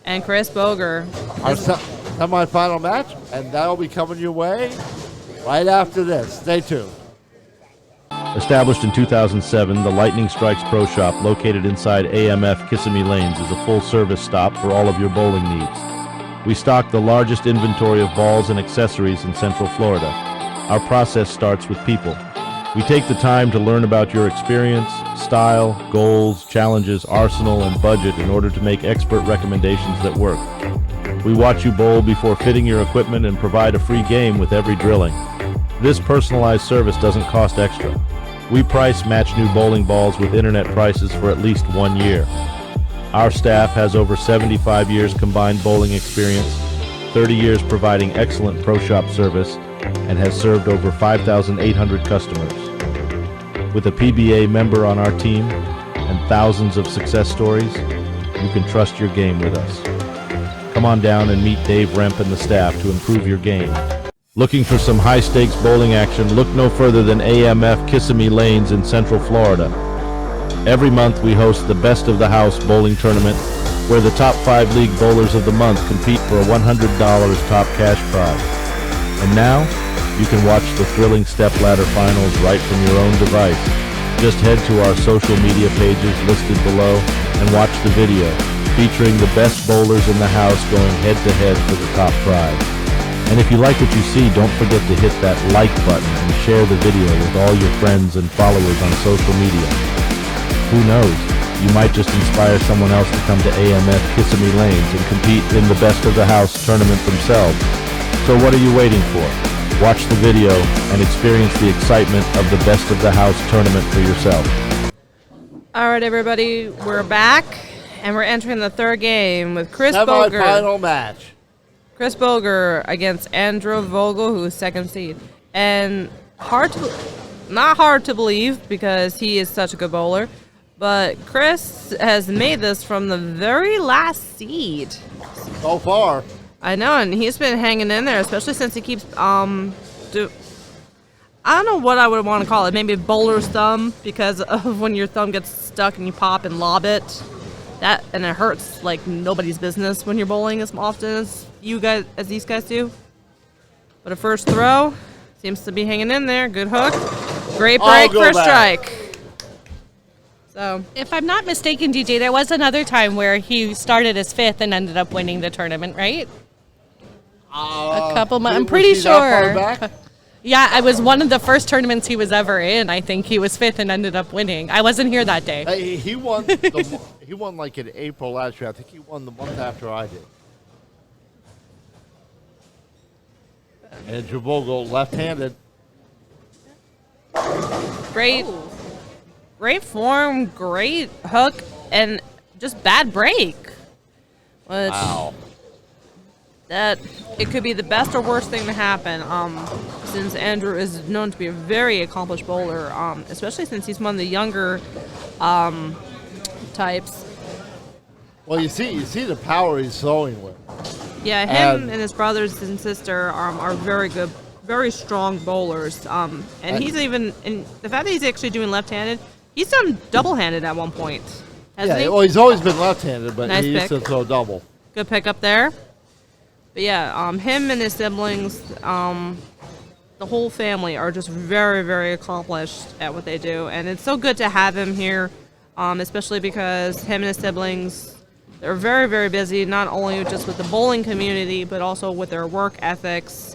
And Chris Boger. our semifinal match, and that'll be coming your way right after this. Stay tuned. Established in 2007, the Lightning Strikes Pro Shop, located inside AMF Kissimmee Lanes, is a full-service stop for all of your bowling needs. We stock the largest inventory of balls and accessories in Central Florida. Our process starts with people. We take the time to learn about your experience, style, goals, challenges, arsenal, and budget in order to make expert recommendations that work. We watch you bowl before fitting your equipment and provide a free game with every drilling. This personalized service doesn't cost extra. We price match new bowling balls with internet prices for at least 1 year. Our staff has over 75 years combined bowling experience, 30 years providing excellent pro shop service, and has served over 5,800 customers. With a PBA member on our team and thousands of success stories, you can trust your game with us. Come on down and meet Dave Remp and the staff to improve your game. Looking for some high-stakes bowling action? Look no further than AMF Kissimmee Lanes in Central Florida. Every month we host the Best of the House bowling tournament where the top 5 league bowlers of the month compete for a $100 top cash prize. And now, you can watch the thrilling stepladder finals right from your own device. Just head to our social media pages listed below and watch the video featuring the best bowlers in the house going head-to-head for the top prize. And if you like what you see, don't forget to hit that like button and share the video with all your friends and followers on social media. Who knows? You might just inspire someone else to come to AMF Kissimmee Lanes and compete in the Best of the House tournament themselves. So what are you waiting for? Watch the video and experience the excitement of the Best of the House tournament for yourself. All right, everybody, we're back, and we're entering the third game with Chris Boger. Semi-final match. Chris Boger against Andrew Vogel, who's second seed. And not hard to believe because he is such a good bowler, but Chris has made this from the very last seed. So far. I know, and he's been hanging in there, especially since he keeps, I don't know what I would want to call it. Maybe bowler's thumb, because of when your thumb gets stuck and you pop and lob it. And it hurts like nobody's business when you're bowling as often as these guys do. But a first throw seems to be hanging in there. Good hook. Great break for a strike. So, If I'm not mistaken, DJ, there was another time where he started as 5th and ended up winning the tournament, right? A couple months. I'm pretty sure. Yeah, it was one of the first tournaments he was ever in. I think he was 5th and ended up winning. I wasn't here that day. He won. He won like in April last year. I think he won the month after I did. And Javogo left-handed. great form, great hook, and just bad break. Wow. That it could be the best or worst thing to happen. Since Andrew is known to be a very accomplished bowler, especially since he's one of the younger types. Well, you see the power he's throwing with. Yeah, him and his brothers and sister are very good, very strong bowlers. And he's even, and the fact that he's actually doing left-handed, he's done double-handed at one point, hasn't he? Well, he's always been left-handed, but Nice he used pick. to throw double. Good pick up there. But yeah, him and his siblings, the whole family are just very, very accomplished at what they do. And it's so good to have him here, especially because him and his siblings, they're very, very busy, not only just with the bowling community, but also with their work ethics.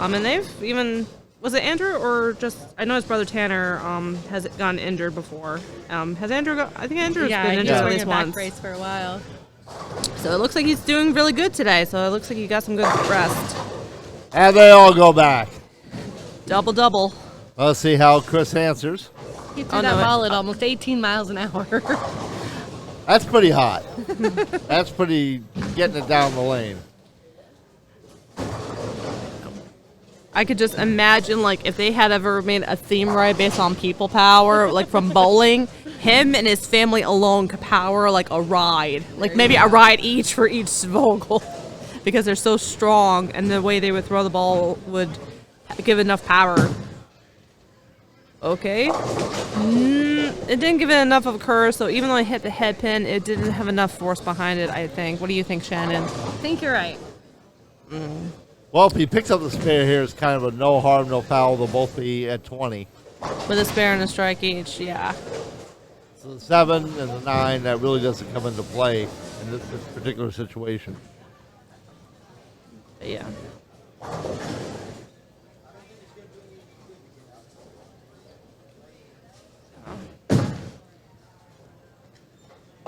And they've even, was it Andrew or just, I know his brother Tanner has gotten injured before. Has Andrew, I think Andrew's been injured at least a back once. brace for a while. So it looks like he's doing really good today. So it looks like he got some good rest. And they all go back. Double. Let's see how Chris answers. He threw Oh, that no, ball at almost 18 miles an hour. That's pretty hot. That's pretty getting it down the lane. I could just imagine, like, if they had ever made a theme ride based on people power, like from bowling, him and his family alone could power like a ride, like maybe a ride each for each Vogel, because they're so strong, and the way they would throw the ball would give enough power. Okay. It didn't give it enough of a curve, so even though it hit the head pin, it didn't have enough force behind it, I think. What do you think, Shannon? I think you're right. Well, if he picks up the spare here, it's kind of a no harm, no foul. They'll both be at 20. With a spare and a strike each, yeah. So the 7 and the 9, that really doesn't come into play in this particular situation. But yeah.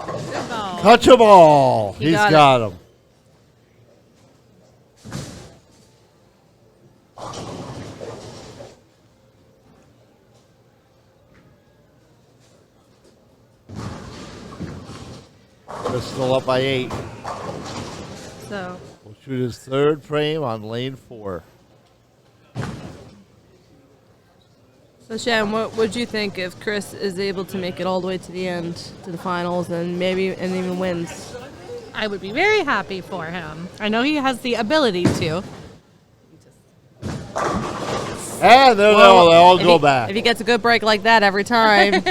Good ball. Touch them all. He He's got it. got him. They're still up by 8. So, We'll shoot his third frame on lane 4. Shannon, what would you think if Chris is able to make it all the way to the end, to the finals, and even wins? I would be very happy for him. I know he has the ability to. And they all go back. If he gets a good break like that every time,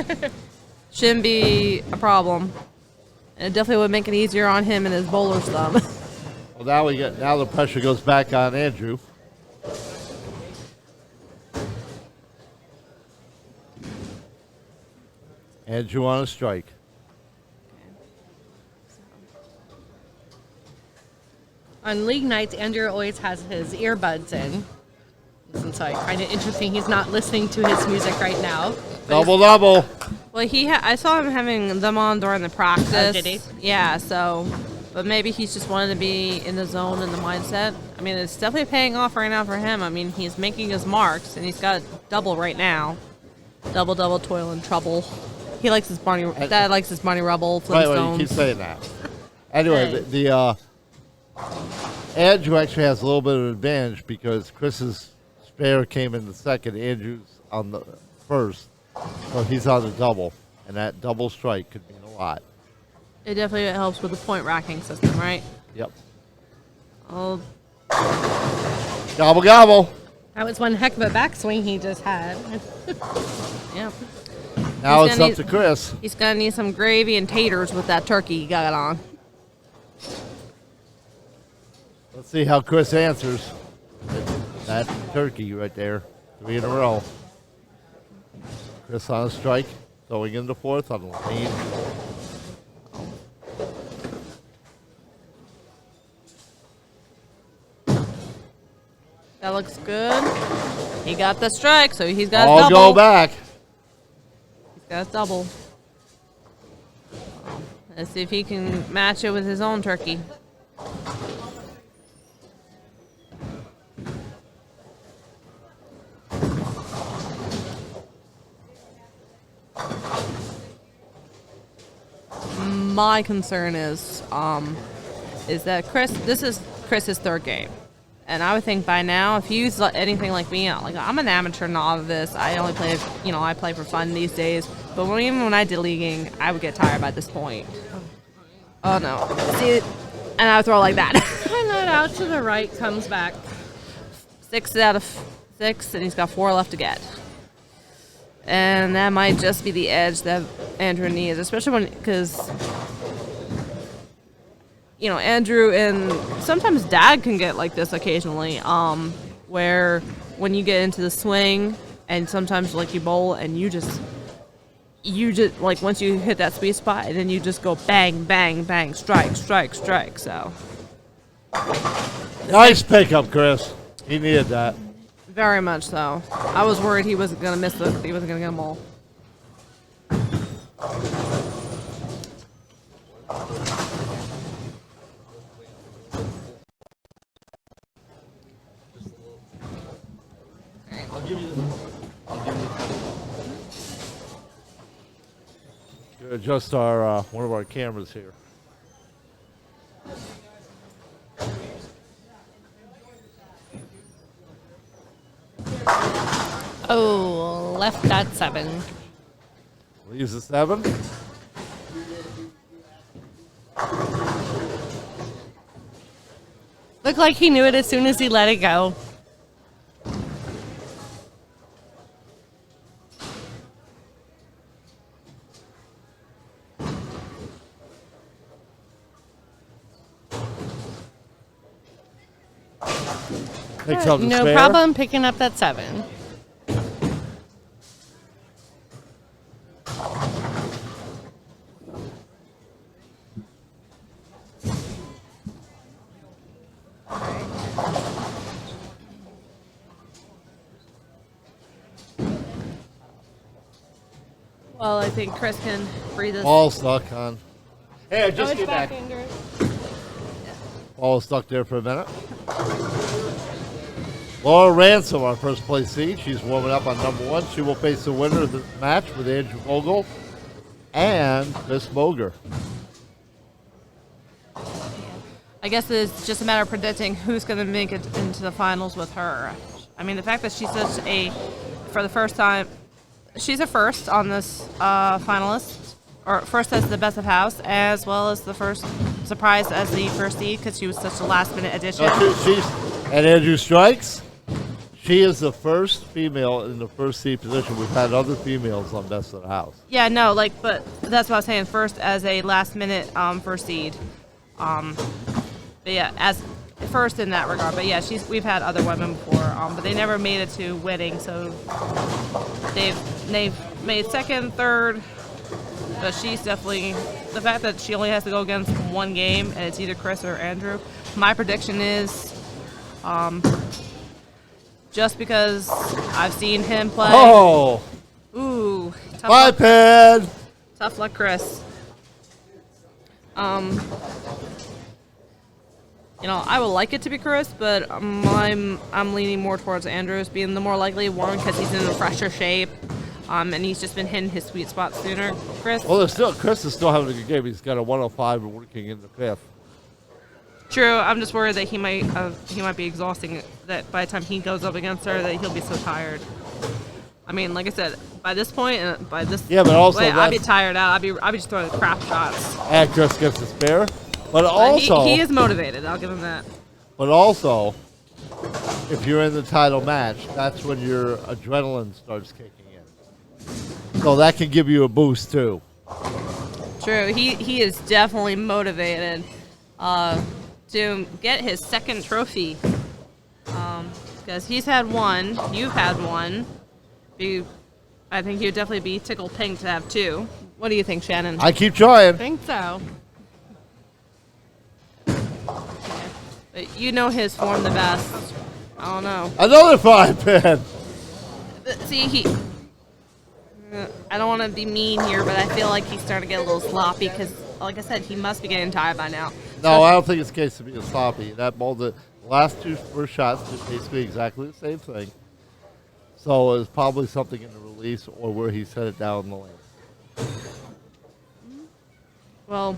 shouldn't be a problem. And it definitely would make it easier on him and his bowler's thumb. Well, now the pressure goes back on Andrew. Andrew on a strike. On league nights, Andrew always has his earbuds in. And so I find it interesting he's not listening to his music right now. Double, double. Well, I saw him having them on during the practice. Oh, did he? Yeah, so, but maybe he's just wanted to be in the zone and the mindset. I mean, it's definitely paying off right now for him. I mean, he's making his marks, and he's got double right now. Double, double, toil and trouble. He likes his Barney. Dad likes his Barney Rubble, Right, Flintstones. you keep saying that. Anyway, Hey. the Andrew actually has a little bit of an advantage because Chris's spare came in the second. Andrew's on the first, so he's on the double, and that double strike could mean a lot. It definitely helps with the point racking system, right? Yep. Oh, Gobble, gobble. That was one heck of a backswing he just had. yeah. Now He's it's gonna up to Chris. He's gonna need some gravy and taters with that turkey he got on. Let's see how Chris answers. That turkey right there. 3 in a row. Chris on a strike. Going into fourth on the lane. That looks good. He got the strike, so he's got All his double. go back. He's got his double. Let's see if he can match it with his own turkey. My concern is that this is Chris's third game. And I would think by now, if he's anything like me, I'm an amateur novice. I only play, I play for fun these days. But even when I did leaguing, I would get tired by this point. Oh no! See, and I would throw like that. And that out to the right comes back. 6 out of 6, and he's got 4 left to get. And that might just be the edge that Andrew needs, especially because Andrew and sometimes Dad can get like this occasionally, where when you get into the swing and sometimes like you bowl and you just like once you hit that sweet spot and then you just go bang, bang, bang, strike, strike, strike. So Nice pickup, Chris. He needed that. very much so. I was worried he wasn't gonna miss he wasn't gonna get them all. Adjust our one of our cameras here. Oh, left at 7. Leaves a 7. Looked like he knew it as soon as he let it go. Picks up the No spare. problem picking up that 7. Well, I think Chris can breathe this. Ball stuck on. Hey, just it's get back. Andrew. Ball stuck there for a minute. Laura Ransom, our first place seed. She's warming up on number 1. She will face the winner of the match with Andrew Vogel and Chris Boger. I guess it's just a matter of predicting who's going to make it into the finals with her. I mean, the fact that she's for the first time, she's a first on this finalist, or first as the best of house, as well as the first surprise as the first seed because she was such a last minute addition. And Andrew strikes. She is the first female in the first seed position. We've had other females on Best of the House. Yeah, no, like, but that's what I was saying. First, as a last-minute first seed. But yeah, as first in that regard. But yeah, we've had other women before, but they never made it to winning. So they've made second, third. But she's definitely, the fact that she only has to go against one game, and it's either Chris or Andrew. My prediction is, just because I've seen him play. Oh! Ooh, Bye, Ped! tough luck, Chris. You know, I would like it to be Chris, but I'm leaning more towards Andrews being the more likely one because he's in a fresher shape, and he's just been hitting his sweet spot sooner. Chris. Well, Chris is still having a good game. He's got a 105 and working in the fifth. True. I'm just worried that he might be exhausting. That by the time he goes up against her, that he'll be so tired. I mean, like I said, by this point and by this, yeah, but also I'd be tired out. I'd be just throwing crap shots. And Chris gets the spare, but also he is motivated. I'll give him that. But also, if you're in the title match, that's when your adrenaline starts kicking in. So that can give you a boost too. True. He is definitely motivated to get his second trophy. Because he's had one, you've had one. I think you'd definitely be tickled pink to have two. What do you think, Shannon? I keep trying. I think so. But you know his form the best. I don't know. Another 5-pin. See, I don't want to be mean here, but I feel like he's starting to get a little sloppy because, like I said, he must be getting tired by now. No, I don't think it's a case of being sloppy. That ball, the last two first shots did basically exactly the same thing. So it was probably something in the release or where he set it down in the lane. Well,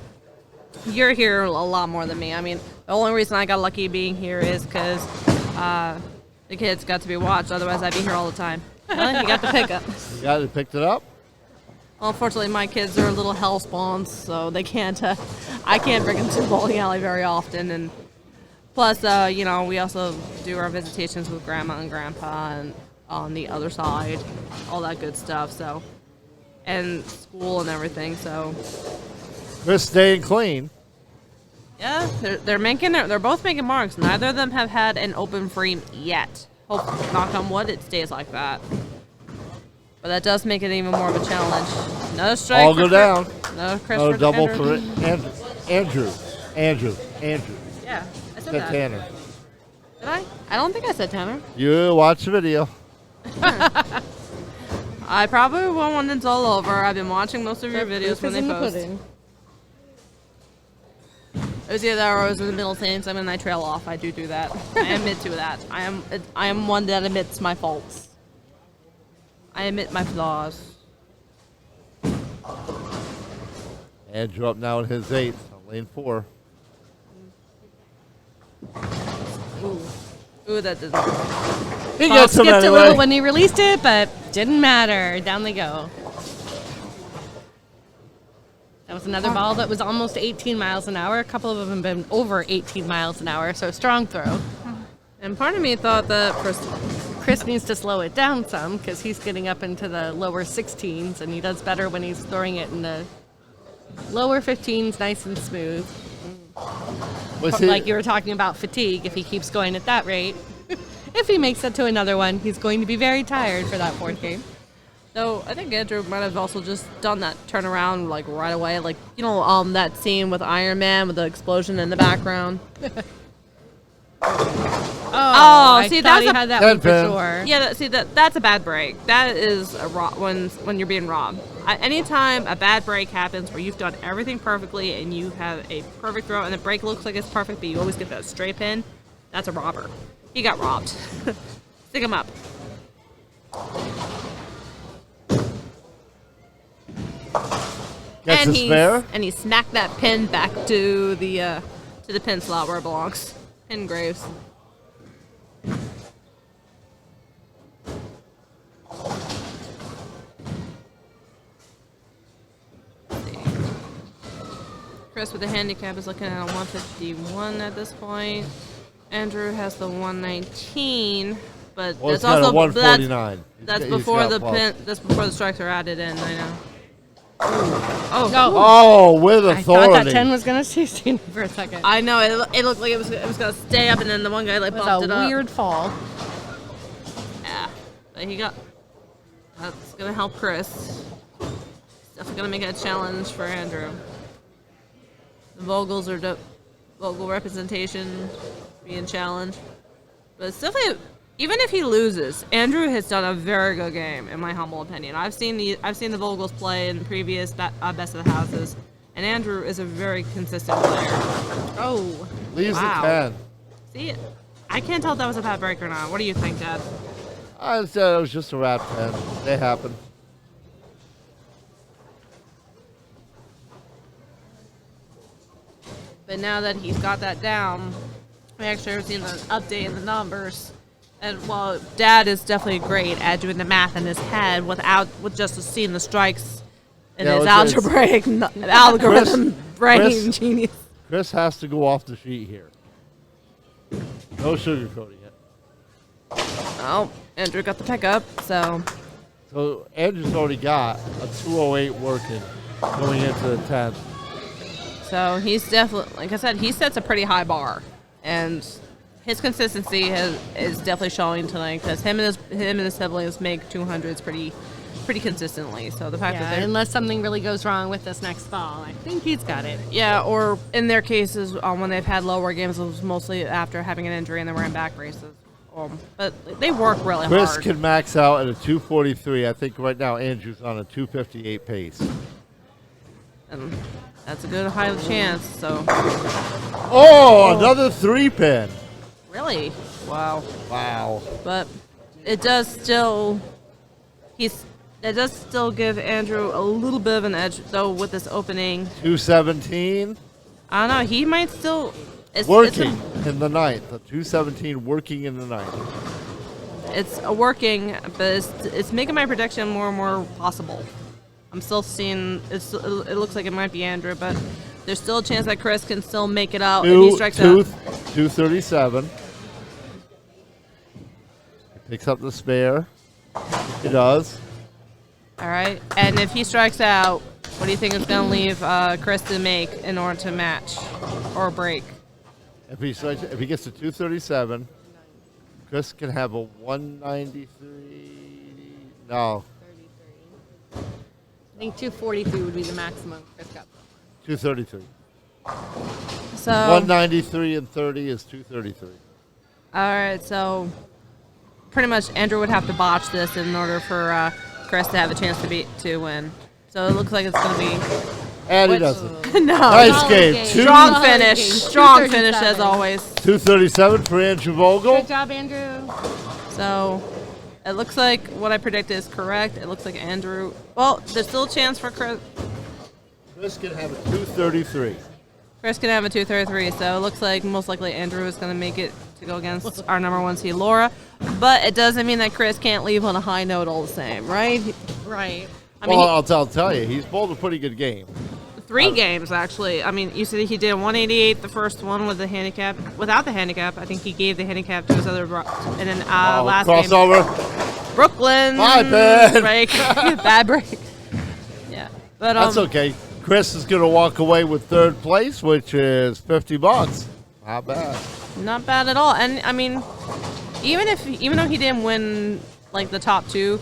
you're here a lot more than me. I mean, the only reason I got lucky being here is because the kids got to be watched. Otherwise, I'd be here all the time. Well, you got the pickup. You got it, picked it up? Well, unfortunately, my kids are little hell spawns, so they can't. I can't bring them to the bowling alley very often, and plus, you know, we also do our visitations with Grandma and Grandpa, and on the other side, all that good stuff. So, and school and everything. So, Chris staying clean. yeah, they're both making marks. Neither of them have had an open frame yet. Hope, knock on wood, it stays like that. But that does make it even more of a challenge. No strike. All go down. No Chris. No double Andrew. for Andrew. Yeah, I said Said that. Tanner. Did I? I don't think I said Tanner. You watch the video. I probably won't when it's all over. I've been watching most of your videos when they post. It was either that or I was in the middle saying something and I trail off. I do that. I admit to that. I am one that admits my faults. I admit my flaws. Andrew up now in his 8th on lane 4. Ooh, that doesn't. He Ball gets him skipped a anyway. little when he released it, but didn't matter. Down they go. That was another ball that was almost 18 miles an hour. A couple of them have been over 18 miles an hour, so strong throw. And part of me thought that Chris needs to slow it down some because he's getting up into the lower 16s, and he does better when he's throwing it in the lower 15s, nice and smooth. Like you were talking about fatigue, if he keeps going at that rate. If he makes it to another one, he's going to be very tired for that fourth game. So I think Andrew might have also just done that turnaround like right away, like you know that scene with Iron Man with the explosion in the background. I see, thought that's he a- had that one for Deadpan. sure. Yeah, that's a bad break. That is a when you're being robbed. Anytime a bad break happens where you've done everything perfectly and you have a perfect throw and the break looks like it's perfect, but you always get that straight pin, that's a robber. He got robbed. Stick him up. Gets a spare. And he smacked that pin back to the pin slot where it belongs. Pin Graves. Chris with the handicap is looking at a 151 at this point. Andrew has the 119, But Well, it's that's got a also 149. that's He's before got the plus. pin. That's before the strikes are added in. I know. Oh, No. Oh, with I authority. thought that 10 was going to stay standing for a second. I know. It looked like it was gonna stay up, and then the one guy like It was bumped it a up. weird fall. Yeah, but he got. That's gonna help Chris. Definitely gonna make it a challenge for Andrew. The Vogels are Vogel representation being challenged, but it's definitely, even if he loses, Andrew has done a very good game in my humble opinion. I've seen the Vogels play in previous best of the houses, and Andrew is a very consistent player. Oh, Leaves wow. the 10. See, I can't tell if that was a bad break or not. What do you think, Dad? I said it was just a wrap 10. They happen. But now that he's got that down, I actually have seen the update in the numbers. And while Dad is definitely great at doing the math in his head with just seeing the strikes in Yeah, his it's- algebraic algorithm brain Chris- genius. Chris has to go off the sheet here. No sugarcoating it. Oh, Andrew got the pickup, so So Andrew's already got a 208 working going into the 10th. he's definitely, like I said, he sets a pretty high bar, and his consistency is definitely showing tonight because him and his siblings make 200s pretty consistently. So the fact that Yeah, they're unless something really goes wrong with this next fall, I think he's got it. Yeah, or in their cases, when they've had lower games, it was mostly after having an injury and they were in back races. But they work really Chris hard. can max out at a 243. I think right now Andrew's on a 258 pace. And that's a good high chance. So Oh, another 3-pin. really, wow. Wow. But it does still give Andrew a little bit of an edge though with this opening. 217. I don't know. He might still. Working in the 9th. A 217 working in the 9th. It's a working, but it's making my prediction more and more possible. I'm still seeing it looks like it might be Andrew, but there's still a chance that Chris can still make it out if he strikes out. 237. He picks up the spare. He does. All right, and if he strikes out, what do you think it's going to leave Chris to make in order to match or break? If he gets to 237, Chris can have a 193. No, I think 243 would be the maximum Chris got. 233. So 193 and 30 is 233. all right, so pretty much Andrew would have to botch this in order for Chris to have a chance to win. So it looks like it's going to be And he Which- doesn't. no. Nice Solid game. game. Strong Solid finish. game. Strong finish 237. as always. 237 for Andrew Vogel. Good job, Andrew. So it looks like what I predicted is correct. It looks like Andrew. Well, there's still a chance for Chris. Chris can have a 233. Chris can have a 233. So it looks like most likely Andrew is going to make it to go against our number one seed, Laura. But it doesn't mean that Chris can't leave on a high note all the same, right? Right. I mean, Well, I'll tell you, he's bowled a pretty good game. 3 games actually. I mean, you said he did 188 the first one with the handicap. Without the handicap, I think he gave the handicap to his other. And then last game, crossover. Brooklyn. My bad. Break. Bad break. Yeah, but That's okay. Chris is going to walk away with 3rd place, which is $50. Not bad. not bad at all. And I mean, even though he didn't win like the top 2,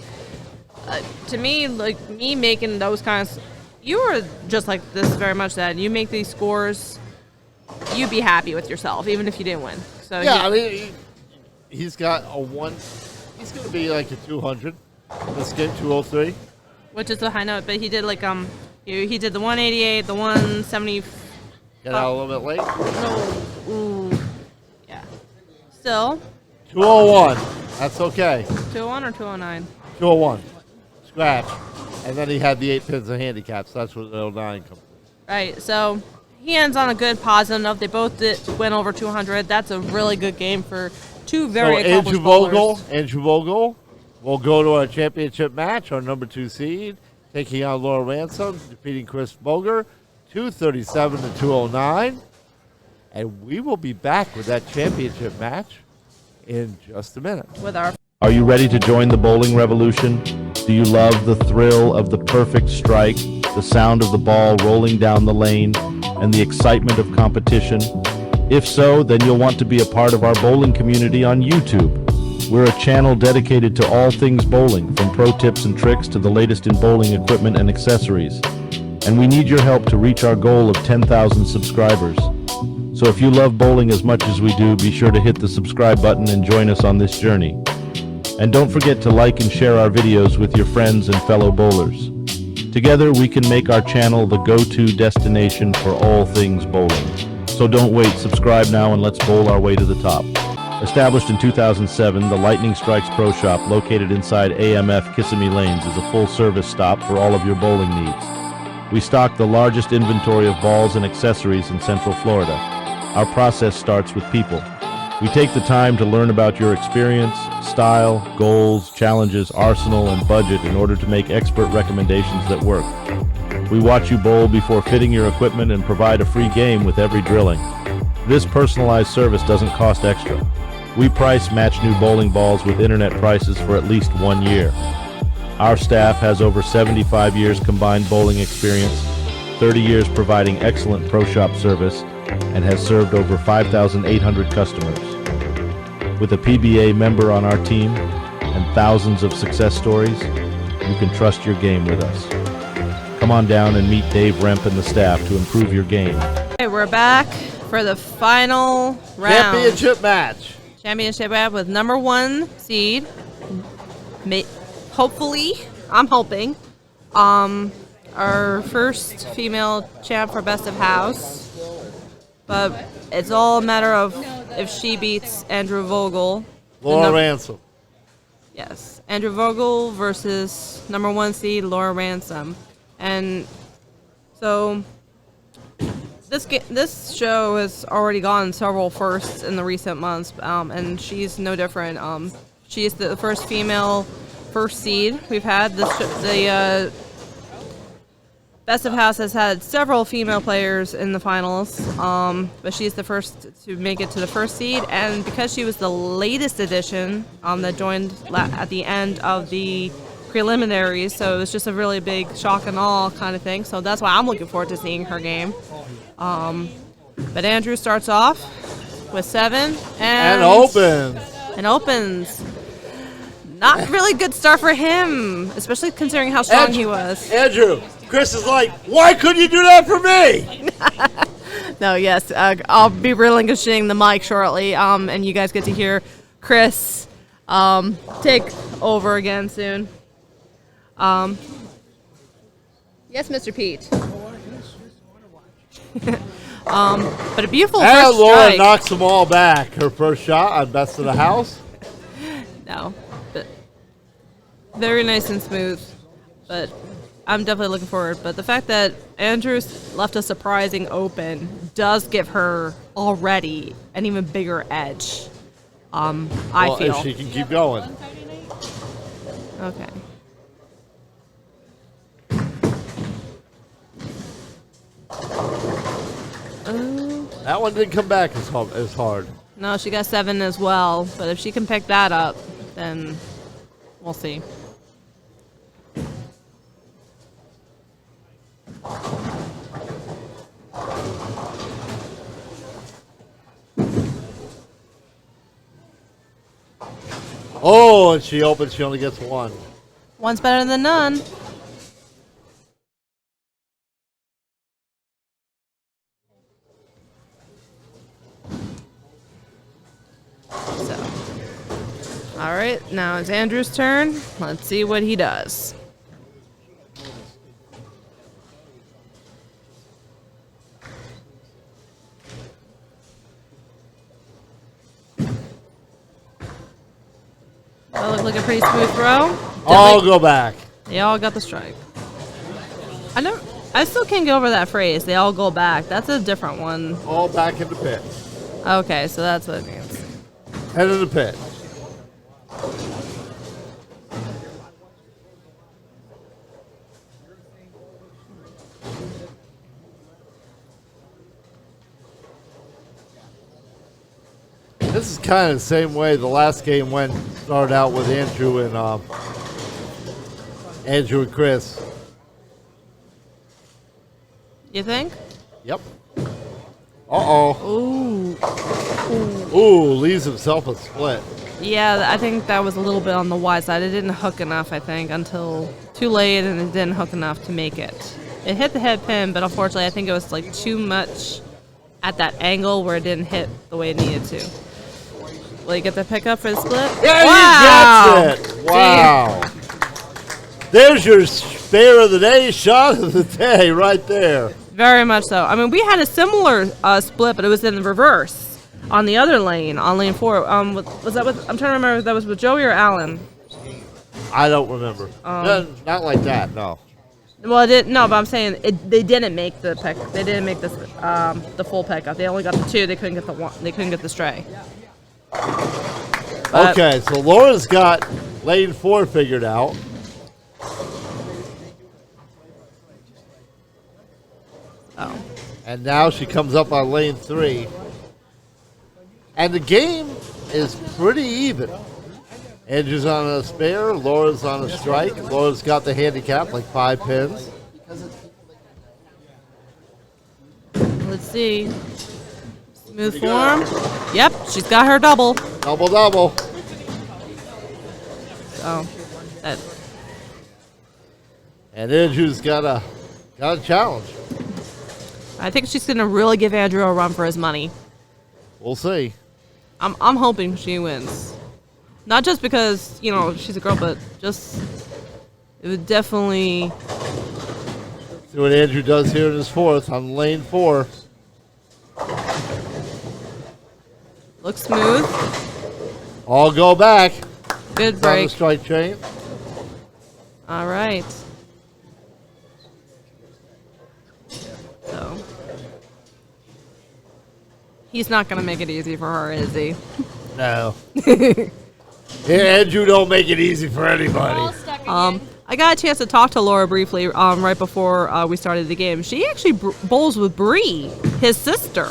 to me, like me making those kinds, you were just like this very much that you make these scores, you'd be happy with yourself even if you didn't win. So Yeah, I mean, he's got a 1. He's going to be like a 200. Let's get 203. which is a high note, but he did like he did the 188, the 170. Get out a little bit late. No, ooh, yeah. Still 201. That's okay. 201 or 209. 201. Scratch. And then he had the 8 pins of handicaps. That's where the 09 comes. Right, so he ends on a good positive note. They both went over 200. That's a really good game for 2 very So accomplished bowlers. Andrew Vogel will go to our championship match, our number 2 seed, taking on Laura Ransom, defeating Chris Boger, 237 to 209. And we will be back with that championship match in just a minute. With our Are you ready to join the bowling revolution? Do you love the thrill of the perfect strike, the sound of the ball rolling down the lane, and the excitement of competition? If so, then you'll want to be a part of our bowling community on YouTube. We're a channel dedicated to all things bowling, from pro tips and tricks to the latest in bowling equipment and accessories. And we need your help to reach our goal of 10,000 subscribers. So if you love bowling as much as we do, be sure to hit the subscribe button and join us on this journey. And don't forget to like and share our videos with your friends and fellow bowlers. Together we can make our channel the go-to destination for all things bowling. So don't wait, subscribe now and let's bowl our way to the top. Established in 2007, the Lightning Strikes Pro Shop, located inside AMF Kissimmee Lanes, is a full-service stop for all of your bowling needs. We stock the largest inventory of balls and accessories in Central Florida. Our process starts with people. We take the time to learn about your experience, style, goals, challenges, arsenal, and budget in order to make expert recommendations that work. We watch you bowl before fitting your equipment and provide a free game with every drilling. This personalized service doesn't cost extra. We price match new bowling balls with internet prices for at least 1 year. Our staff has over 75 years combined bowling experience, 30 years providing excellent pro shop service, and has served over 5,800 customers. With a PBA member on our team and thousands of success stories, you can trust your game with us. Come on down and meet Dave Remp and the staff to improve your game. Okay, we're back for the final round. Championship match. Championship match with number 1 seed. Hopefully, I'm hoping, our first female champ for Best of House. But it's all a matter of if she beats Andrew Vogel. Laura Ransom. Yes, Andrew Vogel versus number 1 seed Laura Ransom. And so this show has already gotten several firsts in the recent months, and she's no different. She is the first female first seed we've had. The Best of House has had several female players in the finals, but she's the first to make it to the first seed. And because she was the latest addition that joined at the end of the preliminaries, so it was just a really big shock and awe kind of thing. So that's why I'm looking forward to seeing her game. But Andrew starts off with 7 And opens. And opens. Not really good start for him, especially considering how strong he was. Andrew, Chris is like, why couldn't you do that for me? No, yes, I'll be relinquishing the mic shortly, and you guys get to hear Chris take over again soon. Yes, Mr. Pete. But a beautiful And first Laura strike. knocks them all back. Her first shot on Best of the House. No, but very nice and smooth. But I'm definitely looking forward. But the fact that Andrews left a surprising open does give her already an even bigger edge. I feel. If she can keep going. Okay. That one didn't come back as hard. No, she got 7 as well. But if she can pick that up, then we'll see. Oh, and she opens. She only gets 1. One's better than none. All right, now it's Andrew's turn. Let's see what he does. That looked like a pretty smooth throw. I'll go back. They all got the strike. I still can't get over that phrase. They all go back. That's a different one. All back in the pit. Okay, so that's what it means. Head of the pit. This is kind of the same way the last game went. Started out with Andrew and Chris. You think? Yep. Uh-oh. Ooh, leaves himself a split. Yeah, I think that was a little bit on the wide side. It didn't hook enough, I think, until too late, and it didn't hook enough to make it. It hit the head pin, but unfortunately, I think it was like too much at that angle where it didn't hit the way it needed to. Will you get the pickup for the split? Yeah, Wow! he gets it. Wow. There's your spare of the day, shot of the day, right there. Very much so. I mean, we had a similar split, but it was in the reverse on the other lane, on lane 4. Was that with? I'm trying to remember if that was with Joey or Alan. I don't remember. Not like that, no. Well, it didn't. No, but I'm saying they didn't make the pick. They didn't make this the full pickup. They only got the 2. They couldn't get the 1. They couldn't get the stray. But Okay, so Laura's got lane 4 figured out. Oh. And now she comes up on lane 3. And the game is pretty even. Andrew's on a spare, Laura's on a strike. Laura's got the handicap, like 5 pins. Let's see. Smooth form. Yep, she's got her double. Double. So, that. And Andrew's got a challenge. I think she's gonna really give Andrew a run for his money. We'll see. I'm hoping she wins. Not just because, she's a girl, but just it would definitely. See what Andrew does here in his 4th on lane 4. Looks smooth. All go back. Good On the break. strike chain. All right. So he's not gonna make it easy for her, is he? No. Yeah, Andrew don't make it easy for anybody. I got a chance to talk to Laura briefly right before we started the game. She actually bowls with Bree, his sister,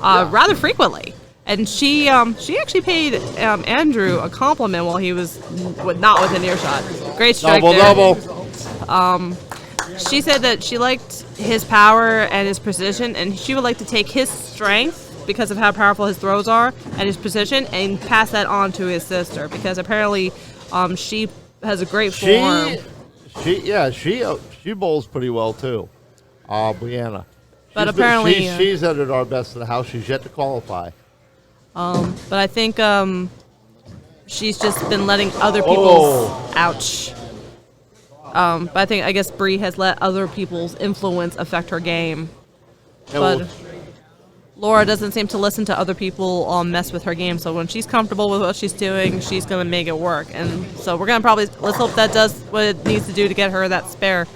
rather frequently. And she actually paid Andrew a compliment while he was not within earshot. Great strike there. Double. She said that she liked his power and his precision, and she would like to take his strength because of how powerful his throws are and his precision, and pass that on to his sister because apparently she has a great form. She bowls pretty well too. Brianna. But apparently she's entered our best of the house. She's yet to qualify. but I think she's just been letting other people's ouch. But I guess Bree has let other people's influence affect her game. But Laura doesn't seem to listen to other people mess with her game. So when she's comfortable with what she's doing, she's going to make it work. And so we're going to let's hope that does what it needs to do to get her that spare.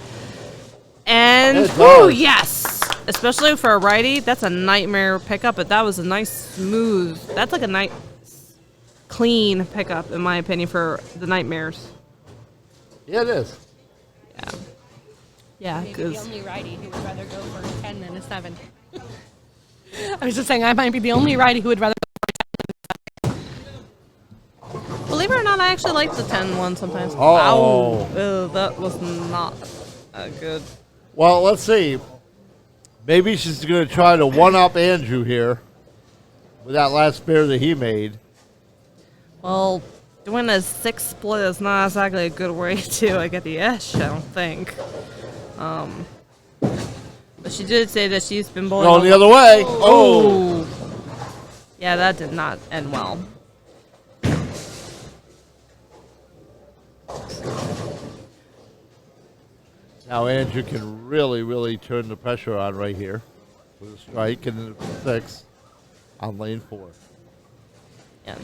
And, woo, yes! Especially for a righty, that's a nightmare pickup, but that was a nice smooth, that's like a nice clean pickup, in my opinion, for the nightmares. Yeah, it is. Yeah. Yeah, Maybe the because only righty who would rather go for a 10 than a 7. I was just saying I might be the only righty who would rather go believe it or not, I actually like the 10 one sometimes. Uh-oh. Wow. Ew, that was not good. Well, let's see. Maybe she's going to try to one-up Andrew here with that last spare that he made. Well, doing a 6 split is not exactly a good way to get the edge, I don't think. But she did say that she's been bowling. Going the other way. Oh. Yeah, that did not end well. Now Andrew can really, really turn the pressure on right here with a strike and a 6 on lane 4. Yeah.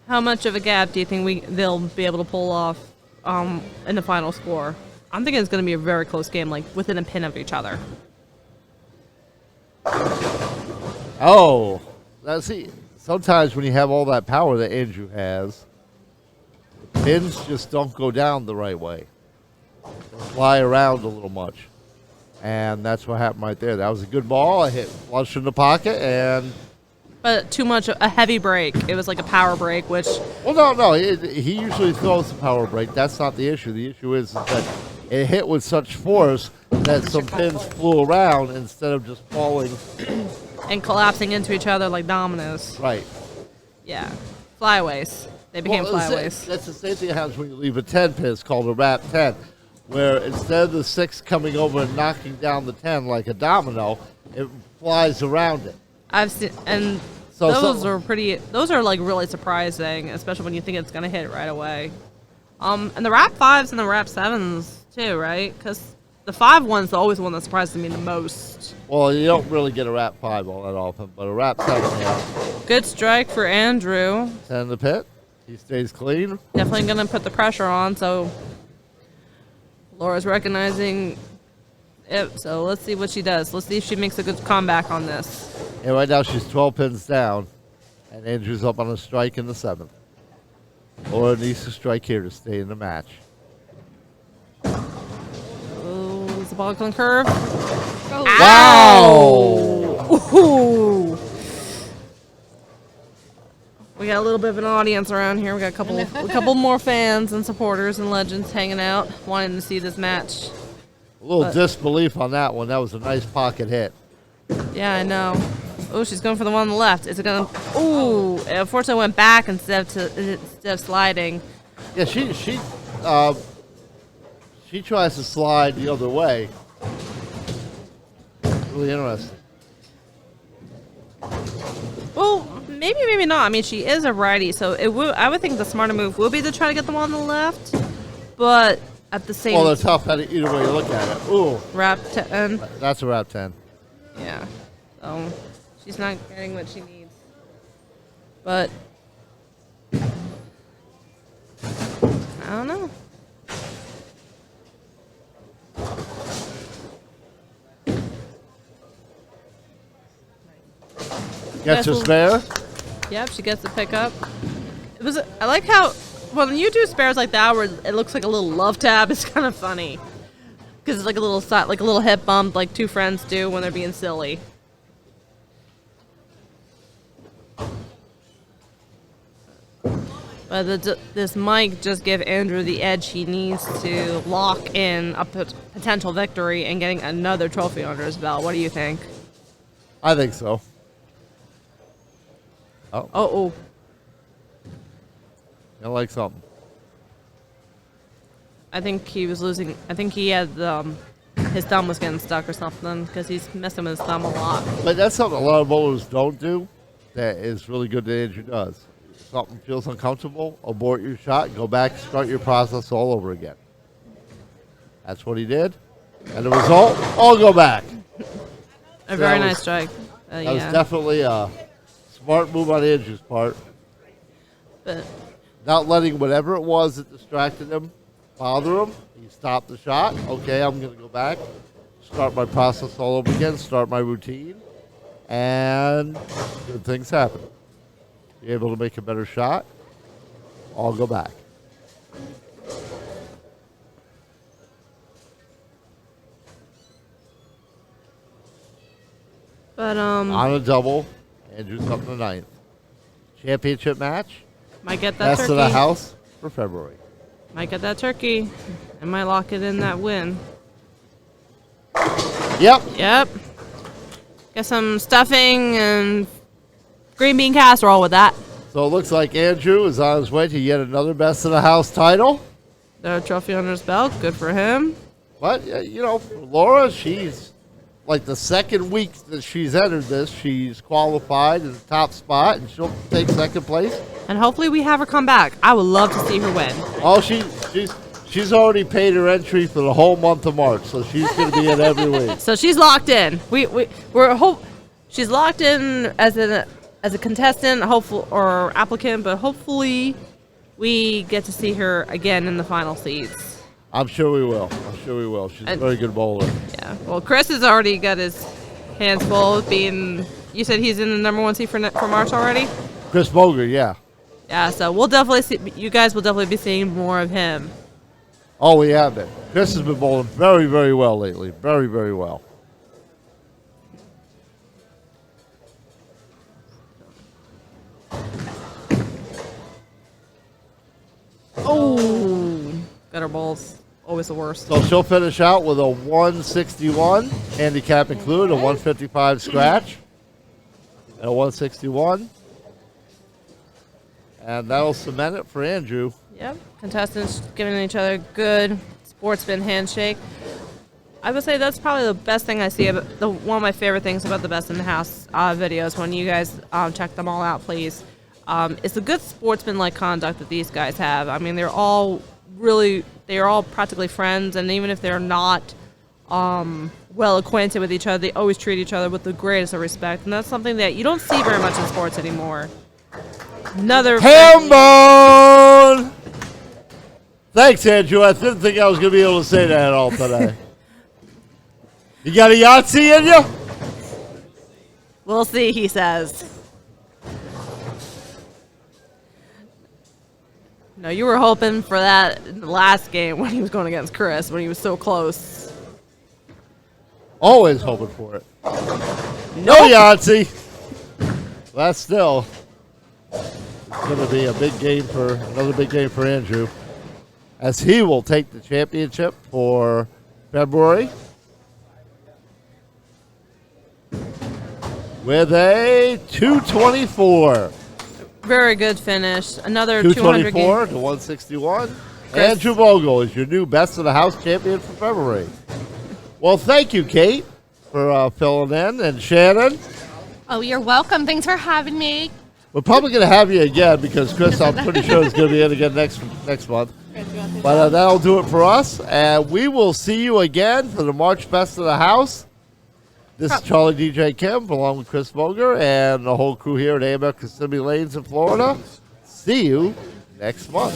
How much of a gap do you think they'll be able to pull off in the final score? I'm thinking it's going to be a very close game, like within a pin of each other. Oh, now see, sometimes when you have all that power that Andrew has, the pins just don't go down the right way. They fly around a little much. And that's what happened right there. That was a good ball. I hit flush in the pocket, and But too much, a heavy break. It was like a power break, which well, no, he usually throws the power break. That's not the issue. The issue is that it hit with such force that some pins flew around instead of just falling. and collapsing into each other like dominoes. Right. Yeah, flyaways. They became Well, flyaways. that's the same thing that happens when you leave a 10 pin. It's called a wrap 10, where instead of the 6 coming over and knocking down the 10 like a domino, it flies around it. I've seen, and So those some- are pretty. Those are like really surprising, especially when you think it's gonna hit right away. And the wrap 5s and the wrap 7s too, right? Because the 5 one's always the one that surprises me the most. Well, you don't really get a wrap 5 all that often, but a wrap 7, yeah. Good strike for Andrew. 10 in the pit. He stays clean. Definitely gonna put the pressure on. So Laura's recognizing it. So let's see what she does. Let's see if she makes a good comeback on this. And right now she's 12 pins down, and Andrew's up on a strike in the 7th. Laura needs to strike here to stay in the match. Oh, is the ball on curve? Wow! Ooh. We got a little bit of an audience around here. We got a couple more fans and supporters and legends hanging out, wanting to see this match. A little disbelief on that one. That was a nice pocket hit. Yeah, I know. Oh, she's going for the one on the left. Is it gonna? Ooh, it unfortunately went back instead of sliding. Yeah, she tries to slide the other way. Really interesting. Well, maybe not. I mean, she is a righty, so I would think the smarter move will be to try to get the one on the left, but at the same Well, they're tough either way you look at it. Ooh, wrap 10. that's a wrap 10. Yeah. So she's not getting what she needs. But I don't know. Gets her Vessel. spare. Yep, she gets the pickup. I like how when you do spares like that where it looks like a little love tab, it's kind of funny. Because it's like a little like a little hip bump like two friends do when they're being silly. But this might just give Andrew the edge he needs to lock in a potential victory and getting another trophy under his belt. What do you think? I think so. Oh. I like something. I think he was losing. I think he had his thumb was getting stuck or something because he's messing with his thumb a lot. But that's something a lot of bowlers don't do that is really good that Andrew does. If something feels uncomfortable, abort your shot, go back, start your process all over again. That's what he did. And the result, all go back. A very that nice was- strike. That was Yeah. definitely a smart move on Andrew's part. But Not letting whatever it was that distracted him bother him. He stopped the shot. Okay, I'm going to go back, start my process all over again, start my routine, and good things happen. You're able to make a better shot. I'll go back. On a double, Andrew's up in the 9th. Championship match. might get that Best turkey. of the house for February. Might get that turkey. And might lock it in that win. Yep. Yep. Get some stuffing and green bean casserole with that. So it looks like Andrew is on his way to yet another Best of the House title. The trophy under his belt. Good for him. But, Laura, she's like the second week that she's entered this, she's qualified in the top spot, and she'll take second place. And hopefully we have her come back. I would love to see her win. Oh, she's already paid her entry for the whole month of March, so she's going to be in every week. So she's locked in. She's locked in as a contestant, hopeful or applicant, but hopefully we get to see her again in the final seeds. I'm sure we will. She's a very good bowler. Yeah. Well, Chris has already got his hands full being. You said he's in the number 1 seed for March already. Chris Boger, yeah. Yeah. So we'll definitely see. You guys will definitely be seeing more of him. Oh, we have been. Chris has been bowling very, very well lately. Very, very well. Oh, gutter balls. Always the worst. So she'll finish out with a 161 handicap included, a 155 scratch, and a 161. And that'll cement it for Andrew. Yep. Contestants giving each other a good sportsman handshake. I would say that's probably the best thing I see. One of my favorite things about the Best in the House videos, when you guys check them all out, please. It's the good sportsman-like conduct that these guys have. I mean, they're all practically friends, and even if they're not well acquainted with each other, they always treat each other with the greatest of respect, and that's something that you don't see very much in sports anymore. Another Hambone! Thanks, Andrew. I didn't think I was going to be able to say that all today. You got a Yahtzee in you? We'll see, he says. No, you were hoping for that in the last game when he was going against Chris, when he was so close. Always hoping for it. No Yahtzee. That's still going to be a big game for another big game for Andrew, as he will take the championship for February with a 224. Very good finish. Another 200 224 to 161. Andrew Bogle is your new Best of the House champion for February. Well, thank you, Kate, for filling in, and Shannon. Oh, you're welcome. Thanks for having me. We're probably going to have you again because Chris, I'm pretty sure, is going to be in again next month. But that'll do it for us, and we will see you again for the March Best of the House. This is Charlie DJ Kim, along with Chris Boger and the whole crew here at AMF Kissimmee Lanes in Florida. See you next month.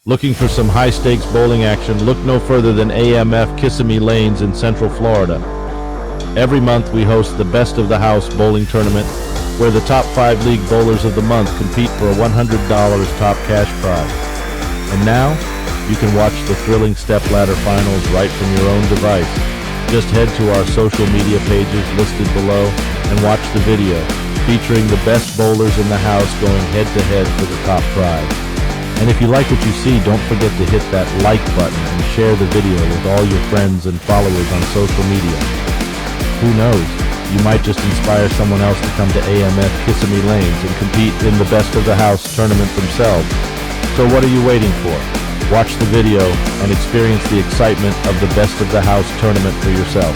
Looking for some high-stakes bowling action? Look no further than AMF Kissimmee Lanes in Central Florida. Every month we host the Best of the House bowling tournament, where the top 5 league bowlers of the month compete for a $100 top cash prize. And now, you can watch the thrilling step-ladder finals right from your own device. Just head to our social media pages listed below and watch the video featuring the best bowlers in the house going head-to-head for the top prize. And if you like what you see, don't forget to hit that like button and share the video with all your friends and followers on social media. Who knows? You might just inspire someone else to come to AMF Kissimmee Lanes and compete in the Best of the House tournament themselves. So what are you waiting for? Watch the video and experience the excitement of the Best of the House tournament for yourself.